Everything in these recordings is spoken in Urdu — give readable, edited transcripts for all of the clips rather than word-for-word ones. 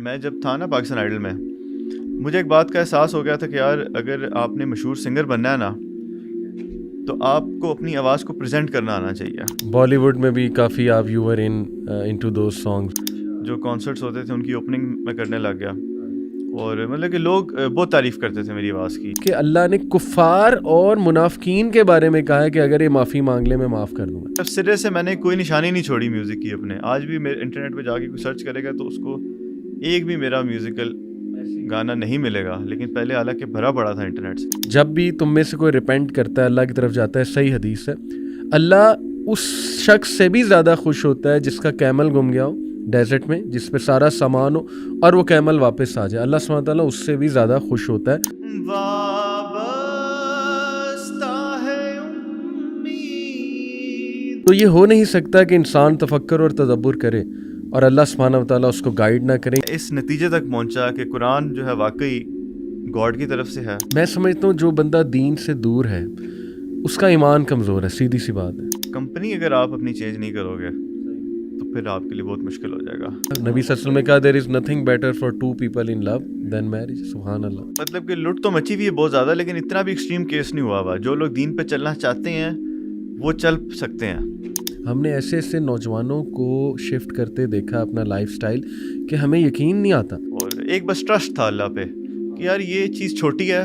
میں جب تھا نا پاکستان آئیڈل میں، مجھے ایک بات کا احساس ہو گیا تھا کہ یار اگر آپ نے مشہور سنگر بننا ہے نا تو آپ کو اپنی آواز کو پریزنٹ کرنا آنا چاہیے. بالی ووڈ میں بھی کافی آپ you were into those songs. جو کانسرٹس ہوتے تھے ان کی اوپننگ میں کرنے لگ گیا اور مطلب کہ لوگ بہت تعریف کرتے تھے میری آواز کی. کہ اللہ نے کفار اور منافقین کے بارے میں کہا ہے کہ اگر یہ معافی مانگ لے میں معاف کر دوں گا. اب سرے سے میں نے کوئی نشانی نہیں چھوڑی میوزک کی اپنے. آج بھی میرے انٹرنیٹ پہ جا کے کوئی سرچ کرے گا تو اس کو ایک بھی میرا میوزیکل گانا نہیں ملے گا، لیکن پہلے حالانکہ بھرا پڑا تھا انٹرنیٹ سے. جب بھی تم میں سے کوئی ریپینٹ کرتا ہے اللہ کی طرف جاتا ہے، صحیح حدیث ہے، اللہ اس شخص سے بھی زیادہ خوش ہوتا ہے جس کا کیمل گم گیا ہو ڈیزرٹ میں، جس پہ سارا سامان ہو اور وہ کیمل واپس آ جائے. اللہ سبحانہ وتعالیٰ اس سے بھی زیادہ خوش ہوتا ہے. تو یہ ہو نہیں سکتا کہ انسان تفکر اور تدبر کرے اور اللہ سبحانہ وتعالیٰ اس کو گائیڈ نہ کرے. اس نتیجے تک پہنچا کہ قرآن جو ہے واقعی گاڈ کی طرف سے ہے. میں سمجھتا ہوں جو بندہ دین سے دور ہے اس کا ایمان کمزور ہے، سیدھی سی بات ہے. کمپنی اگر آپ اپنی چینج نہیں کرو گے تو پھر آپ کے لیے بہت مشکل ہو جائے گا. نبی صلی اللہ علیہ وسلم نے کہا there is nothing better for two people in love than marriage. سبحان اللہ. مطلب کہ لٹ تو مچی ہوئی ہے بہت زیادہ، لیکن اتنا بھی ایکسٹریم کیس نہیں ہوا ہوا. جو لوگ دین پہ چلنا چاہتے ہیں وہ چل سکتے ہیں. ہم نے ایسے ایسے نوجوانوں کو شفٹ کرتے دیکھا اپنا لائف سٹائل کہ ہمیں یقین نہیں آتا. اور ایک بس ٹرسٹ تھا اللہ پہ کہ یار یہ چیز چھوٹی ہے،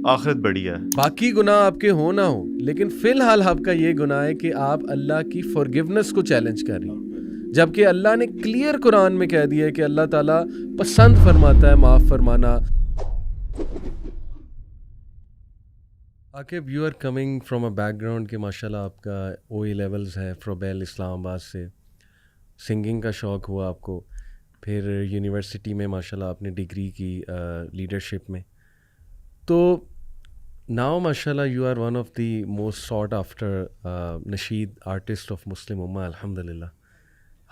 آخرت بڑی ہے. باقی گناہ آپ کے ہو نہ ہو، لیکن فی الحال آپ کا یہ گناہ ہے کہ آپ اللہ کی فورگیونیس کو چیلنج کر رہی ہیں، جبکہ اللہ نے کلیئر قرآن میں کہہ دیا ہے کہ اللہ تعالیٰ پسند فرماتا ہے معاف فرمانا. Aqib you are coming from a بیک گراؤنڈ کہ ماشاء اللہ آپ کا او ای لیولز ہے فروبیل اسلام آباد سے، سنگنگ کا شوق ہوا آپ کو، پھر یونیورسٹی میں ماشاء اللہ آپ نے ڈگری کی لیڈرشپ میں. تو ناؤ ماشاء اللہ you are one of the most sought after نشید آرٹسٹ آف مسلم امہ الحمد للہ.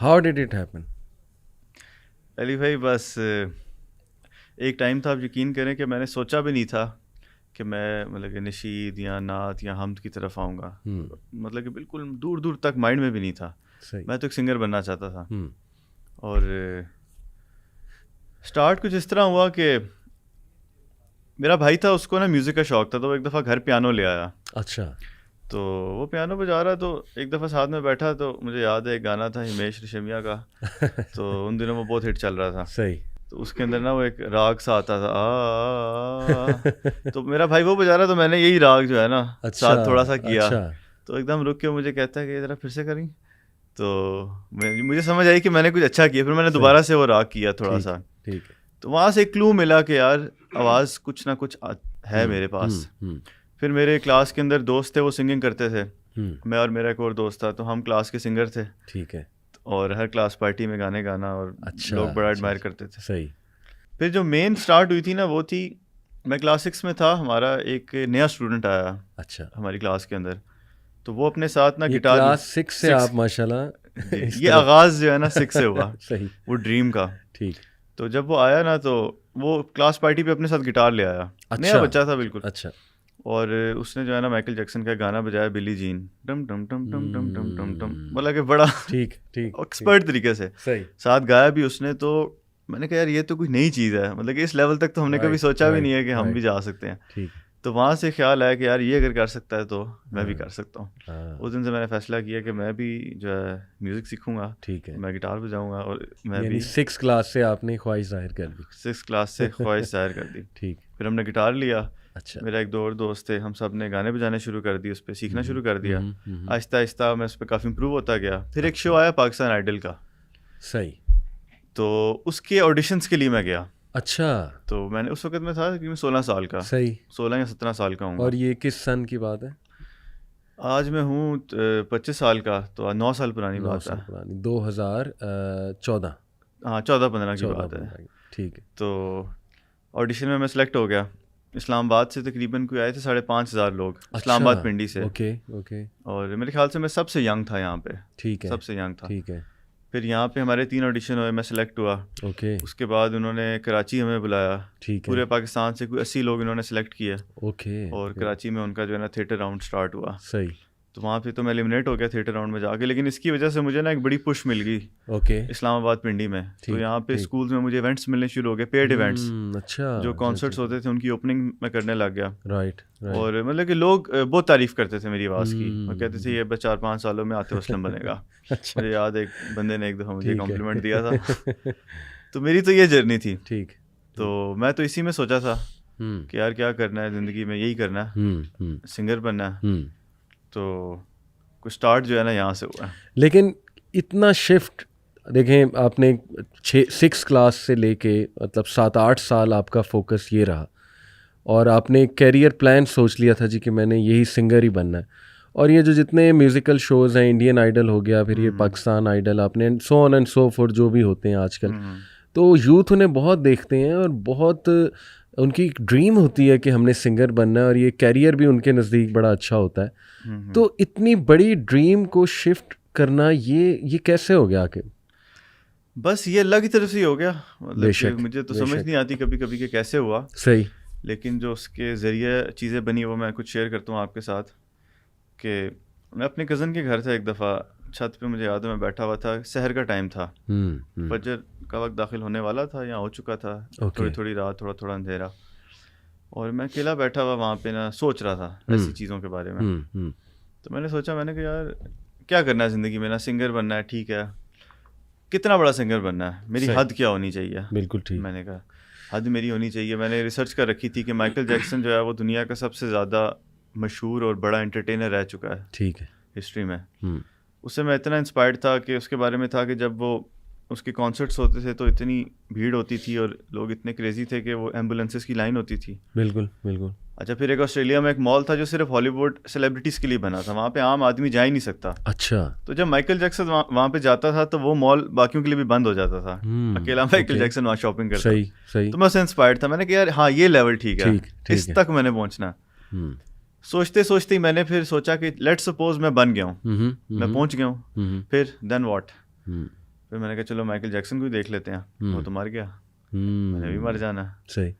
How did it happen? Ali بھائی بس ایک ٹائم تھا، آپ یقین کریں کہ میں نے سوچا بھی نہیں تھا کہ میں مطلب کہ نشید یا نعت یا حمد کی طرف آؤں گا. مطلب کہ بالکل دور دور تک مائنڈ میں بھی نہیں تھا. میں تو ایک سنگر بننا چاہتا تھا. اور سٹارٹ کچھ اس طرح ہوا کہ میرا بھائی تھا، اس کو نا میوزک کا شوق تھا، تو وہ ایک دفعہ گھر پیانو لے آیا. اچھا. تو وہ پیانو بجا رہا، تو ایک دفعہ ساتھ میں بیٹھا، تو مجھے یاد ہے ایک گانا تھا ہمیش ریشمیا کا، تو ان دنوں وہ بہت ہٹ چل رہا تھا. صحیح. تو اس کے اندر نا وہ ایک راگ سا آتا تھا، تو میرا بھائی وہ بجا رہا، تو میں نے یہی راگ جو ہے نا ساتھ تھوڑا سا کیا. تو ایک دم رک کے مجھے کہتا ہے کہ ذرا پھر سے کریں. تو مجھے سمجھ آئی کہ میں نے کچھ اچھا کیا. پھر میں نے دوبارہ سے وہ راگ کیا تھوڑا سا. تو وہاں سے ایک کلو ملا کہ یار آواز کچھ نہ کچھ ہے میرے پاس. پھر میرے کلاس کے اندر دوست تھے، وہ سنگنگ کرتے تھے. میں اور میرا ایک اور دوست تھا، تو ہم کلاس کے سنگر تھے. ٹھیک ہے. اور ہر کلاس پارٹی میں گانے گانا، اور لوگ بڑا ایڈمائر کرتے تھے. صحیح. پھر جو مین سٹارٹ ہوئی تھی نا وہ تھی، میں کلاس 6 میں تھا، ہمارا ایک نیا اسٹوڈنٹ آیا. اچھا. ہماری کلاس کے اندر، تو وہ اپنے ساتھ نا گٹار. کلاس 6 سے آپ ماشاءاللہ یہ آغاز جو ہے نا 6 سے ہوا. صحیح. وہ ڈریم کا. ٹھیک. تو جب وہ آیا نا تو وہ کلاس پارٹی پہ اپنے ساتھ گٹار لے آیا. نیا بچہ تھا بالکل. اچھا. اور اس نے جو ہے نا مائیکل جیکسن کا گانا بجایا، بلی جین، ڈم ڈم ڈم ڈم ڈم ڈم ڈم ڈم، مطلب کہ بڑا ٹھیک ٹھیک ایکسپرٹ طریقے سے ساتھ گایا بھی اس نے. تو میں نے کہا یار یہ تو کوئی نئی چیز ہے، مطلب کہ اس لیول تک تو ہم نے کبھی سوچا بھی نہیں ہے کہ ہم بھی جا سکتے ہیں. تو وہاں سے خیال آیا کہ یار یہ اگر کر سکتا ہے تو میں بھی کر سکتا ہوں. اس دن سے میں نے فیصلہ کیا کہ میں بھی جو ہے میوزک سیکھوں گا. ٹھیک ہے. میں گٹار بجاؤں گا. اور میں بھی 6 کلاس سے آپ نے خواہش ظاہر کر دی. 6 کلاس سے خواہش ظاہر کر دی. ٹھیک. پھر ہم نے گٹار لیا. اچھا. میرا ایک دو اور دوست تھے، ہم سب نے گانے بجانے شروع کر دیے، اس پہ سیکھنا شروع کر دیا. آہستہ آہستہ میں اس پہ کافی امپروو ہوتا گیا. پھر ایک شو آیا پاکستان آئیڈل کا. صحیح. تو اس کے آڈیشنس کے لیے میں گیا. اچھا. تو میں نے اس وقت میں تھا کہ میں 16 سال کا. صحیح. 16 یا 17 سال کا ہوں. اور یہ کس سن کی بات ہے؟ آج میں ہوں 25 سال کا، تو 9 سال پرانی بات ہے. 2014. ہاں 14-15 کی بات ہے. ٹھیک ہے. تو آڈیشن میں سلیکٹ ہو گیا. اسلام آباد سے تقریباً کوئی آئے تھے 5,500 لوگ، اسلام آباد پنڈی سے. Okay okay. اور میرے خیال سے میں سب سے ینگ تھا یہاں پہ. ٹھیک ہے. سب سے ینگ تھا. ٹھیک ہے. پھر یہاں پہ ہمارے 3 آڈیشن ہوئے، میں سلیکٹ ہوا. اوکے. اس کے بعد انہوں نے کراچی ہمیں بلایا. ٹھیک ہے. پورے پاکستان سے کوئی 80 لوگ انہوں نے سلیکٹ کیے. اوکے. اور کراچی میں ان کا جو ہے نا تھیٹر راؤنڈ سٹارٹ ہوا. صحیح. تو وہاں پہ تو میں ایلیمنیٹ ہو گیا تھیٹر راؤنڈ میں جا کے, لیکن اس کی وجہ سے مجھے نا ایک بڑی پش مل گئی اسلام آباد پنڈی میں. تو یہاں پہ اسکولز میں مجھے ایونٹس ملنے شروع ہو گئے, پیڈ ایونٹس, جو کانسرٹس ہوتے تھے ان کی اوپننگ میں کرنے لگ گیا. اور مطلب کہ لوگ بہت تعریف کرتے تھے میری آواز کی, اور کہتے تھے یہ 4-5 سالوں میں عاطف اسلم بنے گا. مجھے یاد ایک بندے نے ایک دفعہ مجھے کمپلیمنٹ دیا تھا. تو میری تو یہ جرنی تھی. تو میں تو اسی میں سوچا تھا کہ یار کیا کرنا ہے زندگی میں, یہی کرنا ہے, سنگر بننا ہے. تو کچھ اسٹارٹ جو ہے نا یہاں سے ہوا ہے. لیکن اتنا شفٹ دیکھیں, آپ نے 6 کلاس سے لے کے مطلب 7-8 سال آپ کا فوکس یہ رہا, اور آپ نے ایک کیریئر پلان سوچ لیا تھا جی کہ میں نے یہی سنگر ہی بننا ہے. اور یہ جو جتنے میوزیکل شوز ہیں, انڈین آئیڈل ہو گیا, پھر یہ پاکستان آئیڈل, آپ نے سو آن اینڈ سو فورتھ جو بھی ہوتے ہیں آج کل, تو یوتھ انہیں بہت دیکھتے ہیں اور بہت ان کی ایک ڈریم ہوتی ہے کہ ہم نے سنگر بننا ہے, اور یہ کیریئر بھی ان کے نزدیک بڑا اچھا ہوتا ہے. تو اتنی بڑی ڈریم کو شفٹ کرنا یہ کیسے ہو گیا کہ بس یہ اللہ کی طرف سے ہی ہو گیا. مطلب مجھے تو سمجھ نہیں آتی کبھی کبھی کہ کیسے ہوا. صحیح. لیکن جو اس کے ذریعے چیزیں بنی وہ میں کچھ شیئر کرتا ہوں آپ کے ساتھ. کہ میں اپنے کزن کے گھر تھا, ایک دفعہ چھت پہ مجھے یاد ہے میں بیٹھا ہوا تھا, سحر کا ٹائم تھا, فجر کا وقت داخل ہونے والا تھا یا ہو چکا تھا, تھوڑی تھوڑی رات, تھوڑا تھوڑا اندھیرا, اور میں اکیلا بیٹھا ہوا وہاں پہ نا سوچ رہا تھا ایسی چیزوں کے بارے میں. تو میں نے سوچا, میں نے کہا یار کیا کرنا ہے زندگی میں, نا سنگر بننا ہے, ٹھیک ہے, کتنا بڑا سنگر بننا ہے, میری حد کیا ہونی چاہیے. بالکل ٹھیک. میں نے کہا حد میری ہونی چاہیے. میں نے ریسرچ کر رکھی تھی کہ مائیکل جیکسن جو ہے وہ دنیا کا سب سے زیادہ مشہور اور بڑا انٹرٹینر رہ چکا ہے, ٹھیک ہے, ہسٹری میں. اس سے میں اتنا انسپائرڈ تھا کہ اس کے بارے میں تھا کہ جب وہ اس کے کانسرٹس ہوتے تھے تو اتنی بھیڑ ہوتی تھی اور لوگ اتنے کریزی تھے کہ وہ ایمبولینسز کی لائن ہوتی تھی. بالکل بالکل. اچھا, پھر ایک آسٹریلیا میں ایک مال تھا جو صرف ہالی ووڈ سیلیبریٹیز کے لیے بنا تھا, وہاں پہ عام آدمی جا ہی نہیں سکتا. اچھا. تو جب مائیکل جیکسن وہاں پہ جاتا تھا تو وہ مال باقیوں کے لیے بھی بند ہو جاتا تھا, اکیلا مائیکل جیکسن وہاں شاپنگ کرتا. تو میں اس سے انسپائرڈ تھا, میں نے کہا یار ہاں یہ لیول ٹھیک ہے, اس تک میں نے پہنچنا. سوچتے سوچتے ہی میں نے پھر سوچا کہ لیٹ سپوز میں بن گیا ہوں, میں پہنچ گیا ہوں, پھر دین واٹ. پھر میں نے کہا چلو مائیکل جیکسن کو ہی دیکھ لیتے ہیں, وہ تو مر گیا, میں نے بھی مر جانا. صحیح.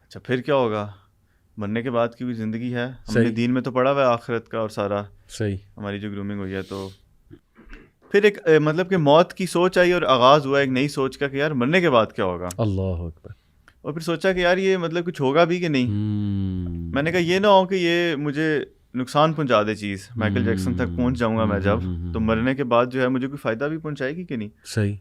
اچھا پھر کیا ہوگا, مرنے کے بعد کی کوئی زندگی ہے, ہم نے دین میں تو پڑھا ہوا ہے آخرت کا اور سارا. صحیح. ہماری جو گرومنگ ہوئی ہے, تو پھر ایک مطلب کہ موت کی سوچ آئی اور آغاز ہوا ایک نئی سوچ کا کہ یار مرنے کے بعد کیا ہوگا. اللہ اکبر. اور پھر سوچا کہ یار یہ مطلب کچھ ہوگا بھی کہ نہیں. میں نے کہا یہ نہ ہو کہ یہ مجھے نقصان پہنچا دے چیز, مائیکل جیکسن تک پہنچ جاؤں گا میں جب, تو مرنے کے بعد جو ہے مجھے کوئی فائدہ بھی پہنچائے گی کہ نہیں. صحیح.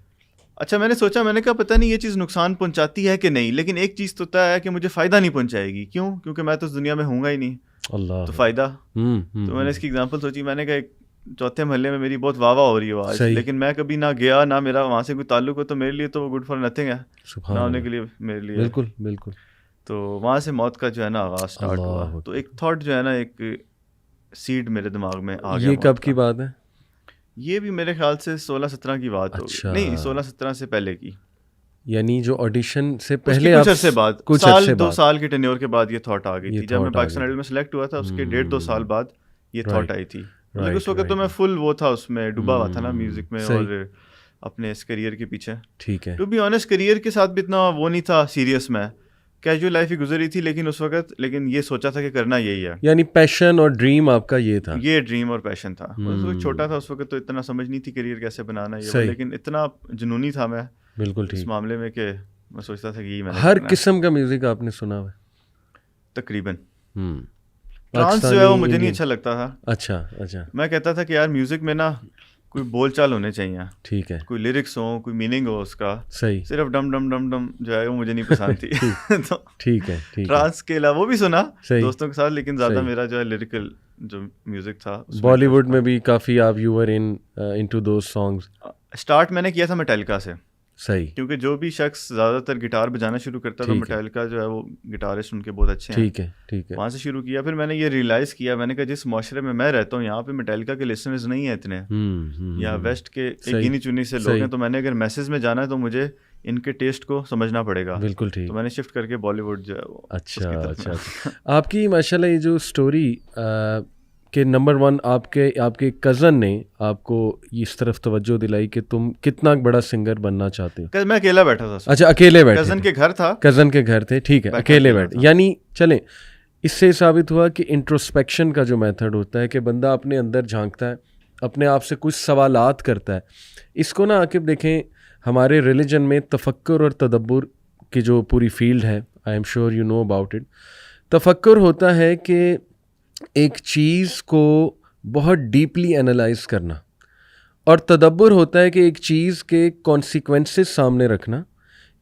اچھا میں نے سوچا, میں نے کہا پتہ نہیں یہ چیز نقصان پہنچاتی ہے کہ نہیں, لیکن ایک چیز تو طے ہے کہ مجھے فائدہ نہیں پہنچائے گی. کیوں؟ کیونکہ میں تو اس دنیا میں ہوں گا ہی نہیں. اللہ. تو فائدہ. تو میں نے اس کی ایگزامپل سوچی, میں نے کہا ایک چوتھے محلے میں میری بہت واہ واہ ہو رہی ہے آج, لیکن میں کبھی نہ گیا نہ میرا وہاں سے کوئی تعلق ہو, تو میرے لیے تو وہ گڈ فار نتھنگ ہے, نہ ہونے کے لیے میرے لیے. بالکل بالکل. تو وہاں سے موت کا جو ہے نا آغاز اسٹارٹ ہوا. تو ایک تھاٹ جو ہے نا, ایک سیڈ میرے دماغ میں آ گیا. یہ کب کی بات ہے؟ یہ بھی میرے خیال سے 16-17 کی بات ہوگی. نہیں 16-17 سے پہلے کی, یعنی جو آڈیشن سے پہلے کچھ عرصے بعد, کچھ سال 2 سال کے ٹینیور کے بعد یہ تھاٹ آ گئی تھی. جب میں پاکستان آئیڈل میں سلیکٹ ہوا تھا اس کے 1.5-2 سال بعد یہ تھاٹ آئی تھی. اس وقت تو میں فل وہ تھا, اس میں ڈوبا ہوا تھا نا میوزک میں اور اپنے اس کریئر کے پیچھے. ٹھیک ہے. ٹو بی آنیسٹ کریئر کے ساتھ بھی اتنا وہ نہیں تھا سیریس, میں کیجول لائف ہی گزری تھی, لیکن اس وقت لیکن یہ سوچا تھا کہ کرنا یہی ہے. یعنی پیشن اور ڈریم آپ کا یہ تھا. یہ ڈریم اور پیشن تھا. چھوٹا تھا اس وقت تو اتنا سمجھ نہیں تھی کریئر کیسے بنانا یہ, لیکن اتنا جنونی تھا میں بالکل اس معاملے میں کہ میں سوچتا تھا کہ یہی میں ہر قسم کا میوزک آپ نے سنا ہوا تقریباً. ڈانس جو ہے وہ مجھے نہیں اچھا لگتا تھا. اچھا اچھا. میں کہتا تھا کہ یار میوزک میں نا کوئی بول چال ہونے چاہیے. ٹھیک ہے. کوئی لیرکس ہو, کوئی میننگ ہو اس کا. صحیح. صرف ڈم ڈم ڈم ڈم جو ہے وہ مجھے نہیں پسند تھی. تو ٹھیک ہے. ڈانس کے علاوہ وہ بھی سنا دوستوں کے ساتھ, لیکن زیادہ میرا جو ہے لیریکل جو میوزک تھا. بالی ووڈ میں بھی کافی آپ you were into those songs. Start میں نے کیا تھا میٹیلکا سے. صحیح. کیونکہ جو بھی شخص زیادہ تر گٹار بجانا شروع کرتا تو میٹیلکا جو ہے وہ گٹارسٹ ان کے بہت اچھے ہیں. ٹھیک ہے ٹھیک ہے. وہاں سے شروع کیا. پھر میں نے یہ ریئلائز کیا, میں نے کہا جس معاشرے میں میں رہتا ہوں یہاں پہ میٹیلکا کے لسنرز نہیں ہیں اتنے, یا ویسٹ کے ایک گنی چنی سے لوگ ہیں, تو میں نے اگر میسز میں جانا ہے تو مجھے ان کے ٹیسٹ کو سمجھنا پڑے گا. بالکل ٹھیک. تو میں نے شفٹ کر کے بالی ووڈ جو ہے وہ. اچھا اچھا. آپ کی ماشاء اللہ یہ جو اسٹوری کہ نمبر 1 آپ کے کزن نے آپ کو اس طرف توجہ دلائی کہ تم کتنا بڑا سنگر بننا چاہتے ہو. میں اکیلا بیٹھا تھا. اچھا اکیلے بیٹھے. کزن کے گھر تھا. کزن کے گھر تھے. ٹھیک ہے. اکیلے بیٹھے. یعنی چلیں اس سے ثابت ہوا کہ انٹروسپیکشن کا جو میتھڈ ہوتا ہے کہ بندہ اپنے اندر جھانکتا ہے, اپنے آپ سے کچھ سوالات کرتا ہے. اس کو نا عاقب دیکھیں ہمارے ریلیجن میں تفکر اور تدبر کی جو پوری فیلڈ ہے, I'm sure you know about it. تفکر ہوتا ہے کہ ایک چیز کو بہت ڈیپلی انالائز کرنا, اور تدبر ہوتا ہے کہ ایک چیز کے کانسیکوینسز سامنے رکھنا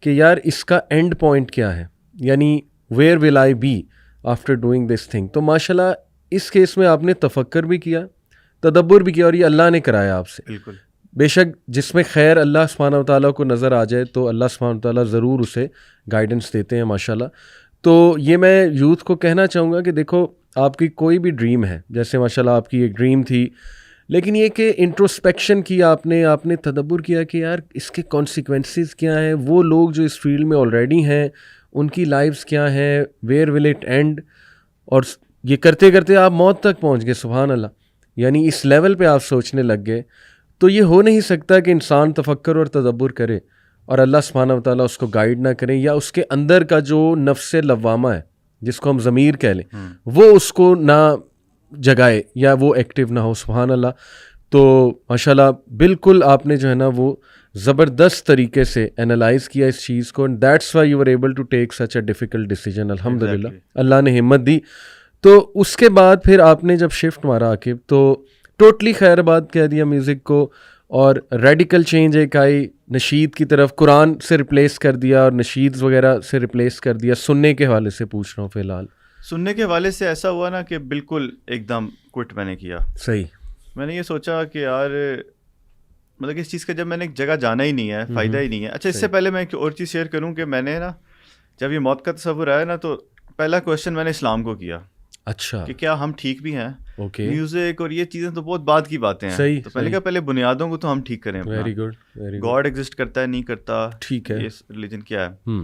کہ یار اس کا اینڈ پوائنٹ کیا ہے, یعنی where will I be after doing this thing. تو ماشاء اللہ اس کیس میں آپ نے تفکر بھی کیا, تدبر بھی کیا, اور یہ اللہ نے کرایا آپ سے. بالکل. بے شک جس میں خیر اللہ سبحانہ و تعالیٰ کو نظر آ جائے تو اللہ سبحانہ و تعالیٰ ضرور اسے گائیڈنس دیتے ہیں ماشاء اللہ. تو یہ میں یوتھ کو کہنا چاہوں گا کہ دیکھو آپ کی کوئی بھی ڈریم ہے, جیسے ماشاء اللہ آپ کی ایک ڈریم تھی, لیکن یہ کہ انٹروسپیکشن کیا آپ نے تدبر کیا کہ یار اس کے کانسیکوینسز کیا ہیں, وہ لوگ جو اس فیلڈ میں آلریڈی ہیں ان کی لائفز کیا ہیں, ویئر ول اٹ اینڈ, اور یہ کرتے کرتے آپ موت تک پہنچ گئے. سبحان اللہ, یعنی اس لیول پہ آپ سوچنے لگ گئے. تو یہ ہو نہیں سکتا کہ انسان تفکر اور تدبر کرے اور اللہ سبحانہ و تعالیٰ اس کو گائیڈ نہ کریں, یا اس کے اندر کا جو نفس لوامہ ہے جس کو ہم ضمیر کہہ لیں وہ اس کو نہ جگائے یا وہ ایکٹیو نہ ہو. سبحان اللہ. تو ماشاء اللہ بالکل آپ نے جو ہے نا وہ زبردست طریقے سے انالائز کیا اس چیز کو, and that's why you are able to take such a difficult decision. الحمد للہ اللہ نے ہمت دی. تو اس کے بعد پھر آپ نے جب شفٹ مارا عاقب تو ٹوٹلی خیر آباد کہہ دیا میوزک کو, اور ریڈیکل چینج ایک آئی نشید کی طرف, قرآن سے ریپلیس کر دیا اور نشید وغیرہ سے ریپلیس کر دیا. سننے کے حوالے سے پوچھ رہا ہوں فی الحال. سننے کے حوالے سے ایسا ہوا نا کہ بالکل ایک دم کوئٹ میں نے کیا. صحیح. میں نے یہ سوچا کہ یار مطلب اس چیز کا جب میں نے ایک جگہ جانا ہی نہیں ہے, فائدہ ہی نہیں ہے. اچھا اس سے پہلے میں ایک اور چیز شیئر کروں کہ میں نے نا جب یہ موت کا تصور آیا نا تو پہلا کویشچن میں نے اسلام کو کیا. اچھا. کہ کیا ہم ٹھیک بھی ہیں؟ اوکے. میوزک اور یہ چیزیں تو بہت بعد کی باتیں ہیں. صحیح. تو پہلے کیا پہلے بنیادوں کو تو ہم ٹھیک کریں. Very good. گاڈ ایگزسٹ کرتا ہے نہیں کرتا, ٹھیک ہے, یہ ریلیجن کیا ہے.